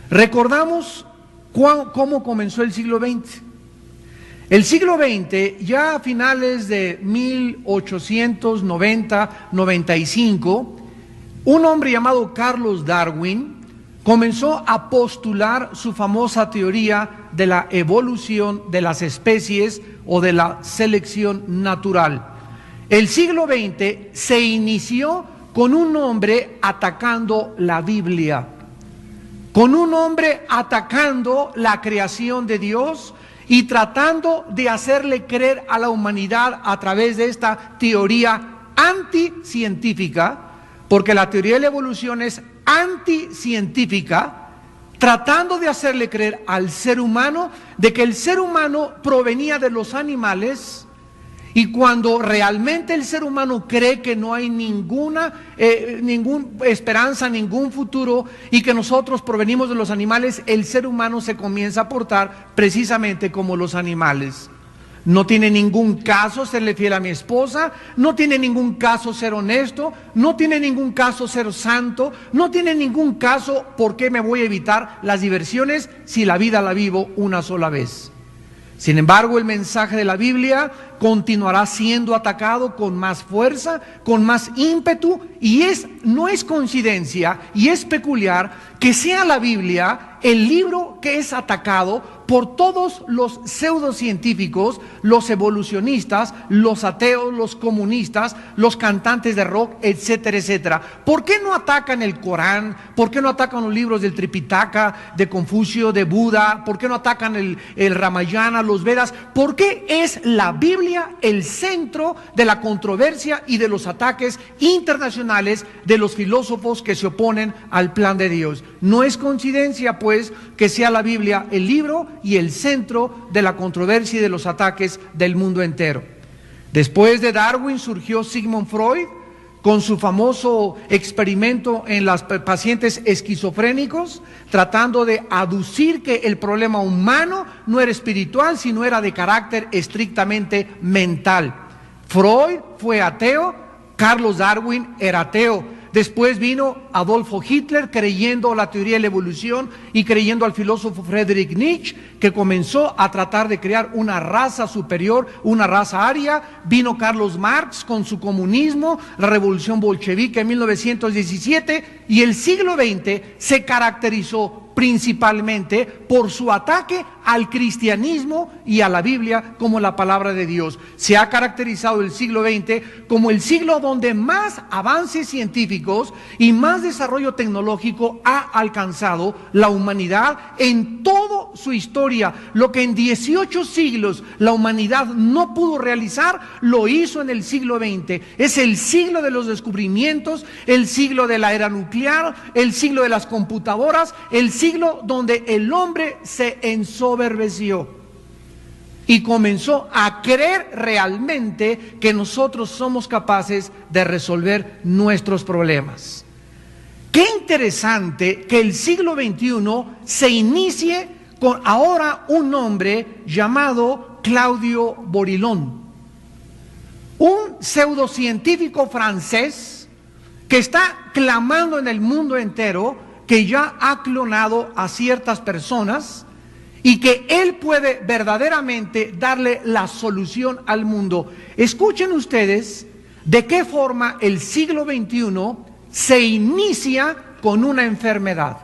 recordamos cómo comenzó el siglo XX. El siglo XX, ya a finales de 1890-95, un hombre llamado Carlos Darwin comenzó a postular su famosa teoría de la evolución de las especies o de la selección natural. El siglo XX se inició con un hombre atacando la Biblia, con un hombre atacando la creación de Dios y tratando de hacerle creer a la humanidad a través de esta teoría anticientífica, porque la teoría de la evolución es anticientífica, tratando de hacerle creer al ser humano de que el ser humano provenía de los animales. Y cuando realmente el ser humano cree que no hay ninguna esperanza, ningún futuro, y que nosotros provenimos de los animales, el ser humano se comienza a portar precisamente como los animales. No tiene ningún caso serle fiel a mi esposa, no tiene ningún caso ser honesto, no tiene ningún caso ser santo, no tiene ningún caso por qué me voy a evitar las diversiones si la vida la vivo una sola vez. Sin embargo, el mensaje de la Biblia continuará siendo atacado con más fuerza, con más ímpetu, y no es coincidencia y es peculiar que sea la Biblia el libro que es atacado por todos los pseudocientíficos, los evolucionistas, los ateos, los comunistas, los cantantes de rock, etcétera, etcétera. ¿Por qué no atacan el Corán? ¿Por qué no atacan los libros del Tripitaka, de Confucio, de Buda? ¿Por qué no atacan el Ramayana, los Vedas? ¿Por qué es la Biblia el centro de la controversia y de los ataques internacionales de los filósofos que se oponen al plan de Dios? No es coincidencia, pues, que sea la Biblia el libro y el centro de la controversia y de los ataques del mundo entero. Después de Darwin surgió Sigmund Freud con su famoso experimento en los pacientes esquizofrénicos, tratando de aducir que el problema humano no era espiritual, sino era de carácter estrictamente mental. Freud fue ateo, Carlos Darwin era ateo, Después vino Adolfo Hitler creyendo la teoría de la evolución y creyendo al filósofo Friedrich Nietzsche, que comenzó a tratar de crear una raza superior, una raza aria. Vino Carlos Marx con su comunismo, la revolución bolchevique en 1917, y el siglo XX se caracterizó principalmente por su ataque al cristianismo y a la Biblia como la palabra de Dios. Se ha caracterizado el siglo XX como el siglo donde más avances científicos y más desarrollo tecnológico ha alcanzado la humanidad en toda su historia. Lo que en 18 siglos la humanidad no pudo realizar, lo hizo en el siglo XX. Es el siglo de los descubrimientos, el siglo de la era nuclear, el siglo de las computadoras, el siglo donde el hombre se ensoberbeció y comenzó a creer realmente que nosotros somos capaces de resolver nuestros problemas. Qué interesante que el siglo XXI se inicie con ahora un hombre llamado Claudio Borilón, un pseudocientífico francés que está clamando en el mundo entero que ya ha clonado a ciertas personas y que él puede verdaderamente darle la solución al mundo. Escuchen ustedes de qué forma el siglo XXI se inicia con una enfermedad.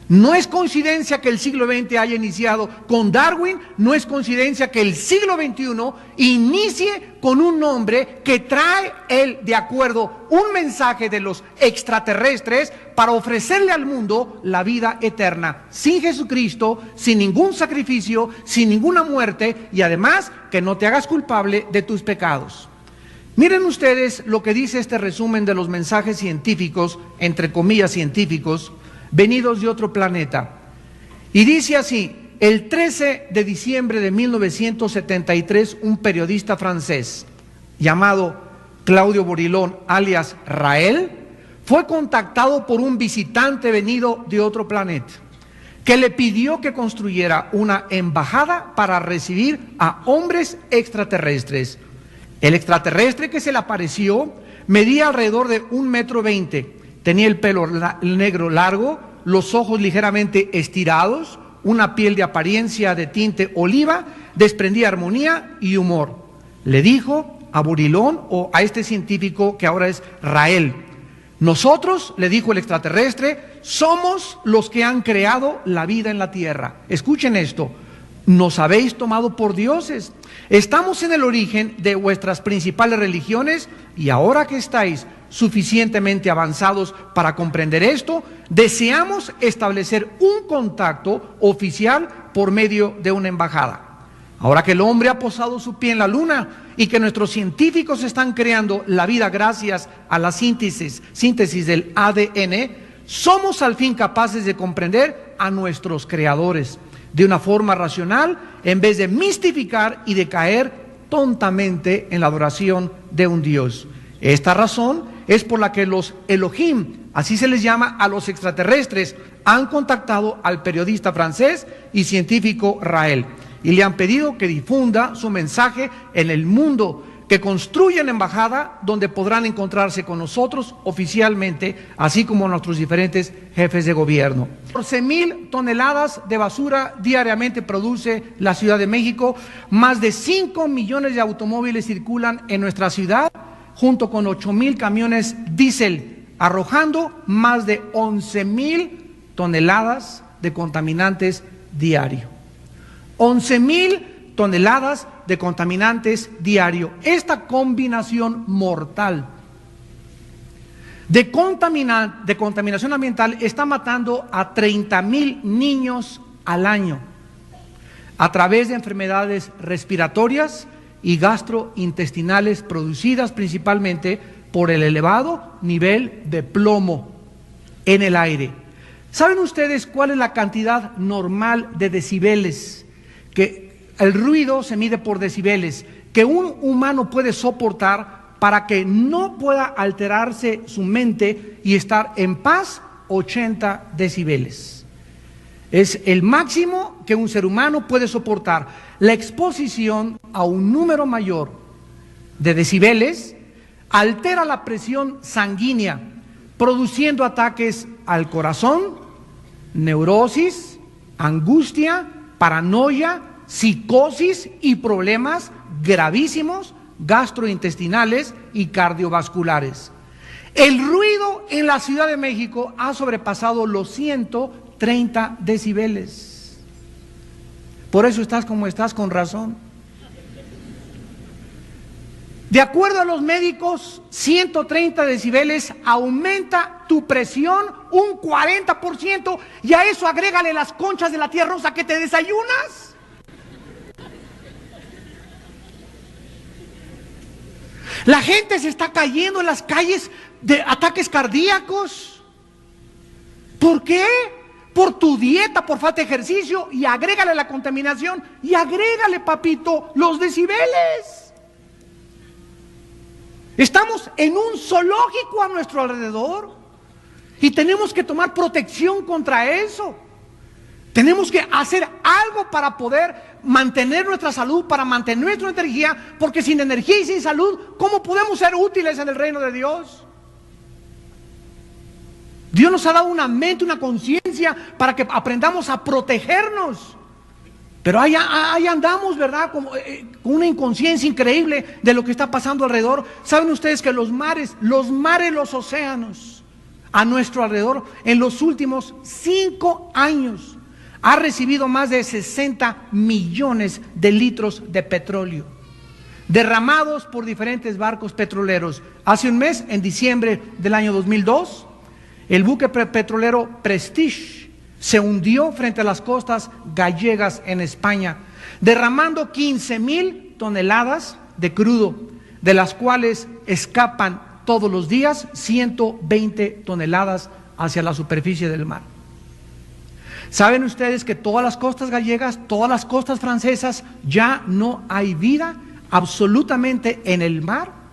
No es coincidencia que el siglo XX haya iniciado con Darwin, no es coincidencia que el siglo XXI inicie con un hombre que trae él de acuerdo un mensaje de los extraterrestres para ofrecerle al mundo la vida eterna, sin Jesucristo, sin ningún sacrificio, sin ninguna muerte, y además que no te hagas culpable de tus pecados. Miren ustedes lo que dice este resumen de los mensajes científicos, entre comillas científicos, venidos de otro planeta. Y dice así: el 13 de diciembre de 1973, un periodista francés llamado Claudio Borilón, alias Rael, fue contactado por un visitante venido de otro planeta, que le pidió que construyera una embajada para recibir a hombres extraterrestres. El extraterrestre que se le apareció medía alrededor de 1,20 m. Tenía el pelo negro largo, los ojos ligeramente estirados, una piel de apariencia de tinte oliva, desprendía armonía y humor. Le dijo a Borilón, o a este científico que ahora es Rael: nosotros, le dijo el extraterrestre, somos los que han creado la vida en la tierra. Escuchen esto: nos habéis tomado por dioses. Estamos en el origen de vuestras principales religiones, y ahora que estáis suficientemente avanzados para comprender esto, deseamos establecer un contacto oficial por medio de una embajada. Ahora que el hombre ha posado su pie en la luna y que nuestros científicos están creando la vida gracias a la síntesis del ADN, somos al fin capaces de comprender a nuestros creadores de una forma racional, en vez de mistificar y de caer tontamente en la adoración de un Dios. Esta razón es por la que los Elohim, así se les llama a los extraterrestres, han contactado al periodista francés y científico Rael y le han pedido que difunda su mensaje en el mundo, que construya una embajada donde podrán encontrarse con nosotros oficialmente, así como nuestros diferentes jefes de gobierno. 14,000 toneladas de basura diariamente produce la Ciudad de México. Más de 5 millones de automóviles circulan en nuestra ciudad, junto con 8,000 camiones diésel, arrojando más de 11,000 toneladas de contaminantes diario. 11,000 toneladas de contaminantes diario. Esta combinación mortal de contaminación ambiental está matando a 30,000 niños al año a través de enfermedades respiratorias y gastrointestinales producidas principalmente por el elevado nivel de plomo en el aire. ¿Saben ustedes cuál es la cantidad normal de decibeles? Que el ruido se mide por decibeles, que un humano puede soportar para que no pueda alterarse su mente y estar en paz. 80 decibeles. Es el máximo que un ser humano puede soportar. La exposición a un número mayor de decibeles altera la presión sanguínea, produciendo ataques al corazón, neurosis, angustia, paranoia, psicosis y problemas gravísimos gastrointestinales y cardiovasculares. El ruido en la Ciudad de México ha sobrepasado los 130 decibeles. Por eso estás como estás, con razón. De acuerdo a los médicos, 130 decibeles aumenta tu presión un 40%, y a eso agrégale las conchas de la tía rosa que te desayunas. La gente se está cayendo en las calles de ataques cardíacos. ¿Por qué? Por tu dieta, por falta de ejercicio, y agrégale la contaminación, y agrégale, papito, los decibeles. Estamos en un zoológico a nuestro alrededor y tenemos que tomar protección contra eso. Tenemos que hacer algo para poder mantener nuestra salud, para mantener nuestra energía, porque sin energía y sin salud, ¿cómo podemos ser útiles en el reino de Dios? Dios nos ha dado una mente, una conciencia para que aprendamos a protegernos. Pero ahí andamos, ¿verdad? Con una inconsciencia increíble de lo que está pasando alrededor. ¿Saben ustedes que los mares, los océanos a nuestro alrededor, en los últimos 5 años, ha recibido más de 60 millones de litros de petróleo, derramados por diferentes barcos petroleros? Hace un mes, en diciembre del año 2002, el buque petrolero Prestige se hundió frente a las costas gallegas en España, derramando 15,000 toneladas de crudo, de las cuales escapan todos los días 120 toneladas hacia la superficie del mar. ¿Saben ustedes que todas las costas gallegas, todas las costas francesas, ya no hay vida absolutamente en el mar?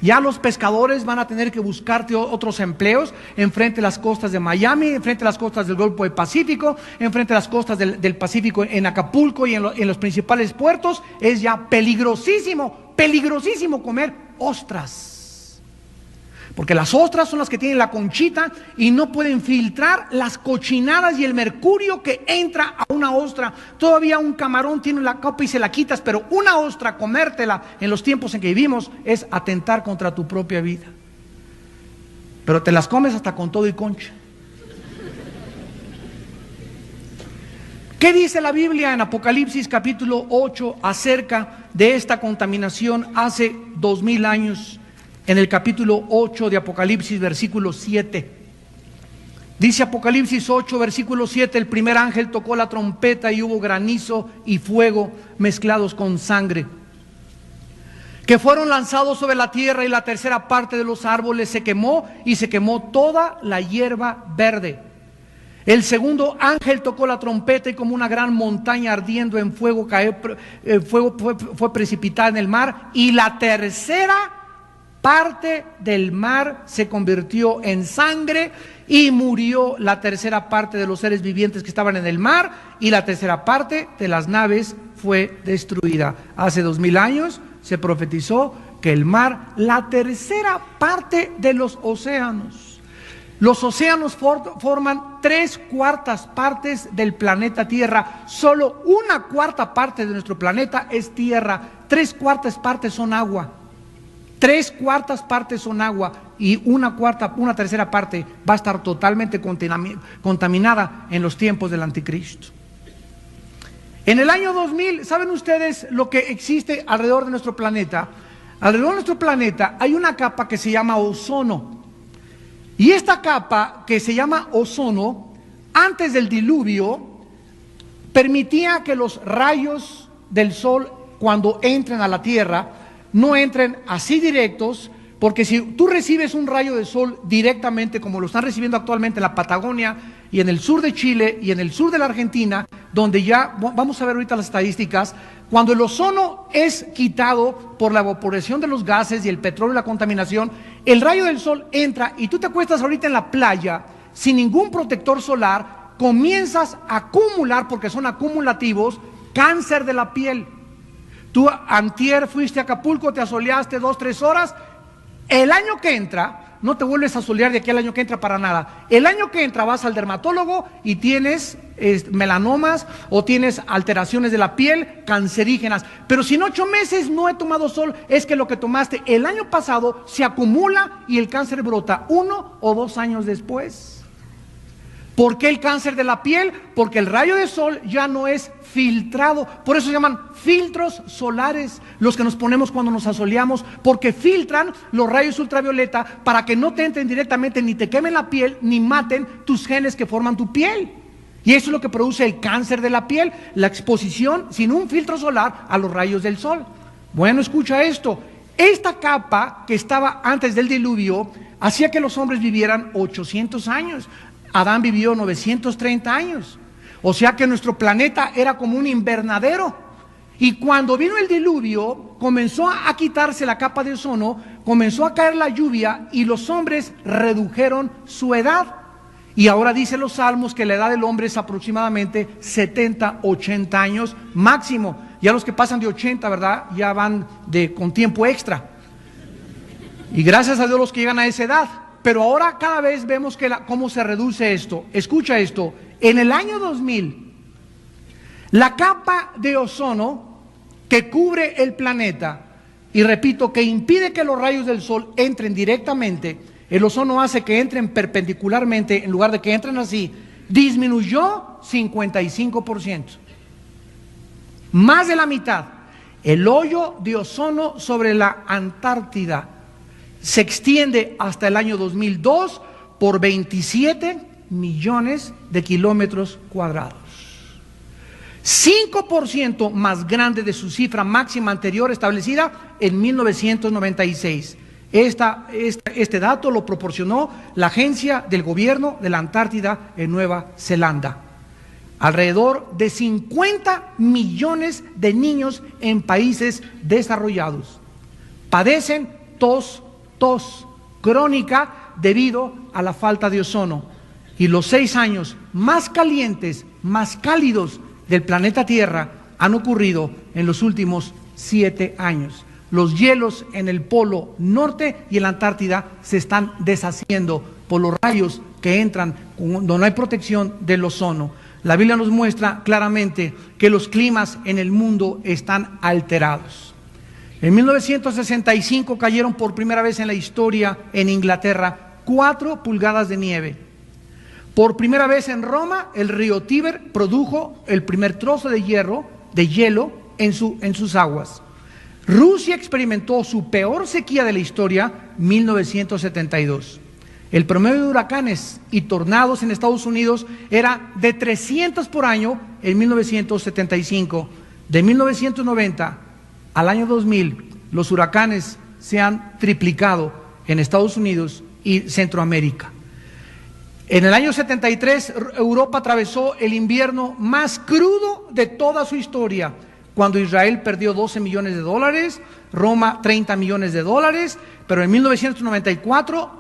Ya los pescadores van a tener que buscarte otros empleos enfrente de las costas de Miami, enfrente de las costas del Golfo del Pacífico, enfrente de las costas del Pacífico en Acapulco y en los principales puertos. Es ya peligrosísimo, peligrosísimo comer ostras. Porque las ostras son las que tienen la conchita y no pueden filtrar las cochinadas y el mercurio que entra a una ostra. Todavía un camarón tiene la copa y se la quitas, pero una ostra, comértela en los tiempos en que vivimos, es atentar contra tu propia vida. Pero te las comes hasta con todo y concha. ¿Qué dice la Biblia en Apocalipsis capítulo 8 acerca de esta contaminación hace 2000 años? En el capítulo 8 de Apocalipsis, versículo 7. Dice Apocalipsis 8, versículo 7, el primer ángel tocó la trompeta y hubo granizo y fuego mezclados con sangre, que fueron lanzados sobre la tierra, y la tercera parte de los árboles se quemó, y se quemó toda la hierba verde. El segundo ángel tocó la trompeta, y como una gran montaña ardiendo en fuego, fue precipitada en el mar, y la tercera parte del mar se convirtió en sangre, y murió la tercera parte de los seres vivientes que estaban en el mar, y la tercera parte de las naves fue destruida. Hace 2000 años se profetizó que el mar, la tercera parte de los océanos forman 3/4 partes del planeta Tierra. Solo 1/4 parte de nuestro planeta es tierra, 3/4 partes son agua. 3/4 partes son agua, y una tercera parte va a estar totalmente contaminada en los tiempos del anticristo. En el año 2000, ¿saben ustedes lo que existe alrededor de nuestro planeta? Alrededor de nuestro planeta hay una capa que se llama ozono. Y esta capa que se llama ozono, antes del diluvio, permitía que los rayos del sol, cuando entren a la Tierra, no entren así directos, porque si tú recibes un rayo de sol directamente, como lo están recibiendo actualmente en la Patagonia y en el sur de Chile y en el sur de la Argentina, donde ya vamos a ver ahorita las estadísticas, cuando el ozono es quitado por la evaporación de los gases y el petróleo y la contaminación, el rayo del sol entra y tú te acuestas ahorita en la playa sin ningún protector solar, comienzas a acumular, porque son acumulativos, cáncer de la piel. Tú antier fuiste a Acapulco, te asoleaste 2-3 horas, el año que entra no te vuelves a solear de aquí al año que entra para nada. El año que entra vas al dermatólogo y tienes melanomas o tienes alteraciones de la piel cancerígenas. Pero si en 8 meses no he tomado sol, es que lo que tomaste el año pasado se acumula y el cáncer brota 1 o 2 años después. ¿Por qué el cáncer de la piel? Porque el rayo de sol ya no es filtrado. Por eso se llaman filtros solares, los que nos ponemos cuando nos asoleamos, porque filtran los rayos ultravioleta para que no te entren directamente, ni te quemen la piel, ni maten tus genes que forman tu piel. Y eso es lo que produce el cáncer de la piel, la exposición sin un filtro solar a los rayos del sol. Bueno, escucha esto. Esta capa que estaba antes del diluvio hacía que los hombres vivieran 800 años. Adán vivió 930 años. O sea que nuestro planeta era como un invernadero. Y cuando vino el diluvio, comenzó a quitarse la capa de ozono, comenzó a caer la lluvia y los hombres redujeron su edad. Y ahora dicen los salmos que la edad del hombre es aproximadamente 70, 80 años máximo. Ya los que pasan de 80, ¿verdad? Ya van con tiempo extra. Y gracias a Dios los que llegan a esa edad. Pero ahora cada vez vemos cómo se reduce esto. Escucha esto. En el año 2000, la capa de ozono que cubre el planeta, y repito, que impide que los rayos del sol entren directamente, el ozono hace que entren perpendicularmente en lugar de que entren así, disminuyó 55%. Más de la mitad. El hoyo de ozono sobre la Antártida se extiende hasta el año 2002 por 27 millones de kilómetros cuadrados. 5% más grande de su cifra máxima anterior establecida en 1996. Este dato lo proporcionó la agencia del gobierno de la Antártida en Nueva Zelanda. Alrededor de 50 millones de niños en países desarrollados padecen tos crónica debido a la falta de ozono. Y los 6 años más calientes, más cálidos del planeta Tierra han ocurrido en los últimos 7 años. Los hielos en el Polo Norte y en la Antártida se están deshaciendo por los rayos que entran cuando no hay protección del ozono. La Biblia nos muestra claramente que los climas en el mundo están alterados. En 1965 cayeron por primera vez en la historia en Inglaterra 4 pulgadas de nieve. Por primera vez en Roma, el río Tíber produjo el primer trozo de hielo en sus aguas. Rusia experimentó su peor sequía de la historia, 1972. El promedio de huracanes y tornados en Estados Unidos era de 300 por año en 1975. De 1990 al año 2000, los huracanes se han triplicado en Estados Unidos y Centroamérica. En el año 73, Europa atravesó el invierno más crudo de toda su historia, cuando Israel perdió 12 millones de dólares, Roma 30 millones de dólares, pero en 1994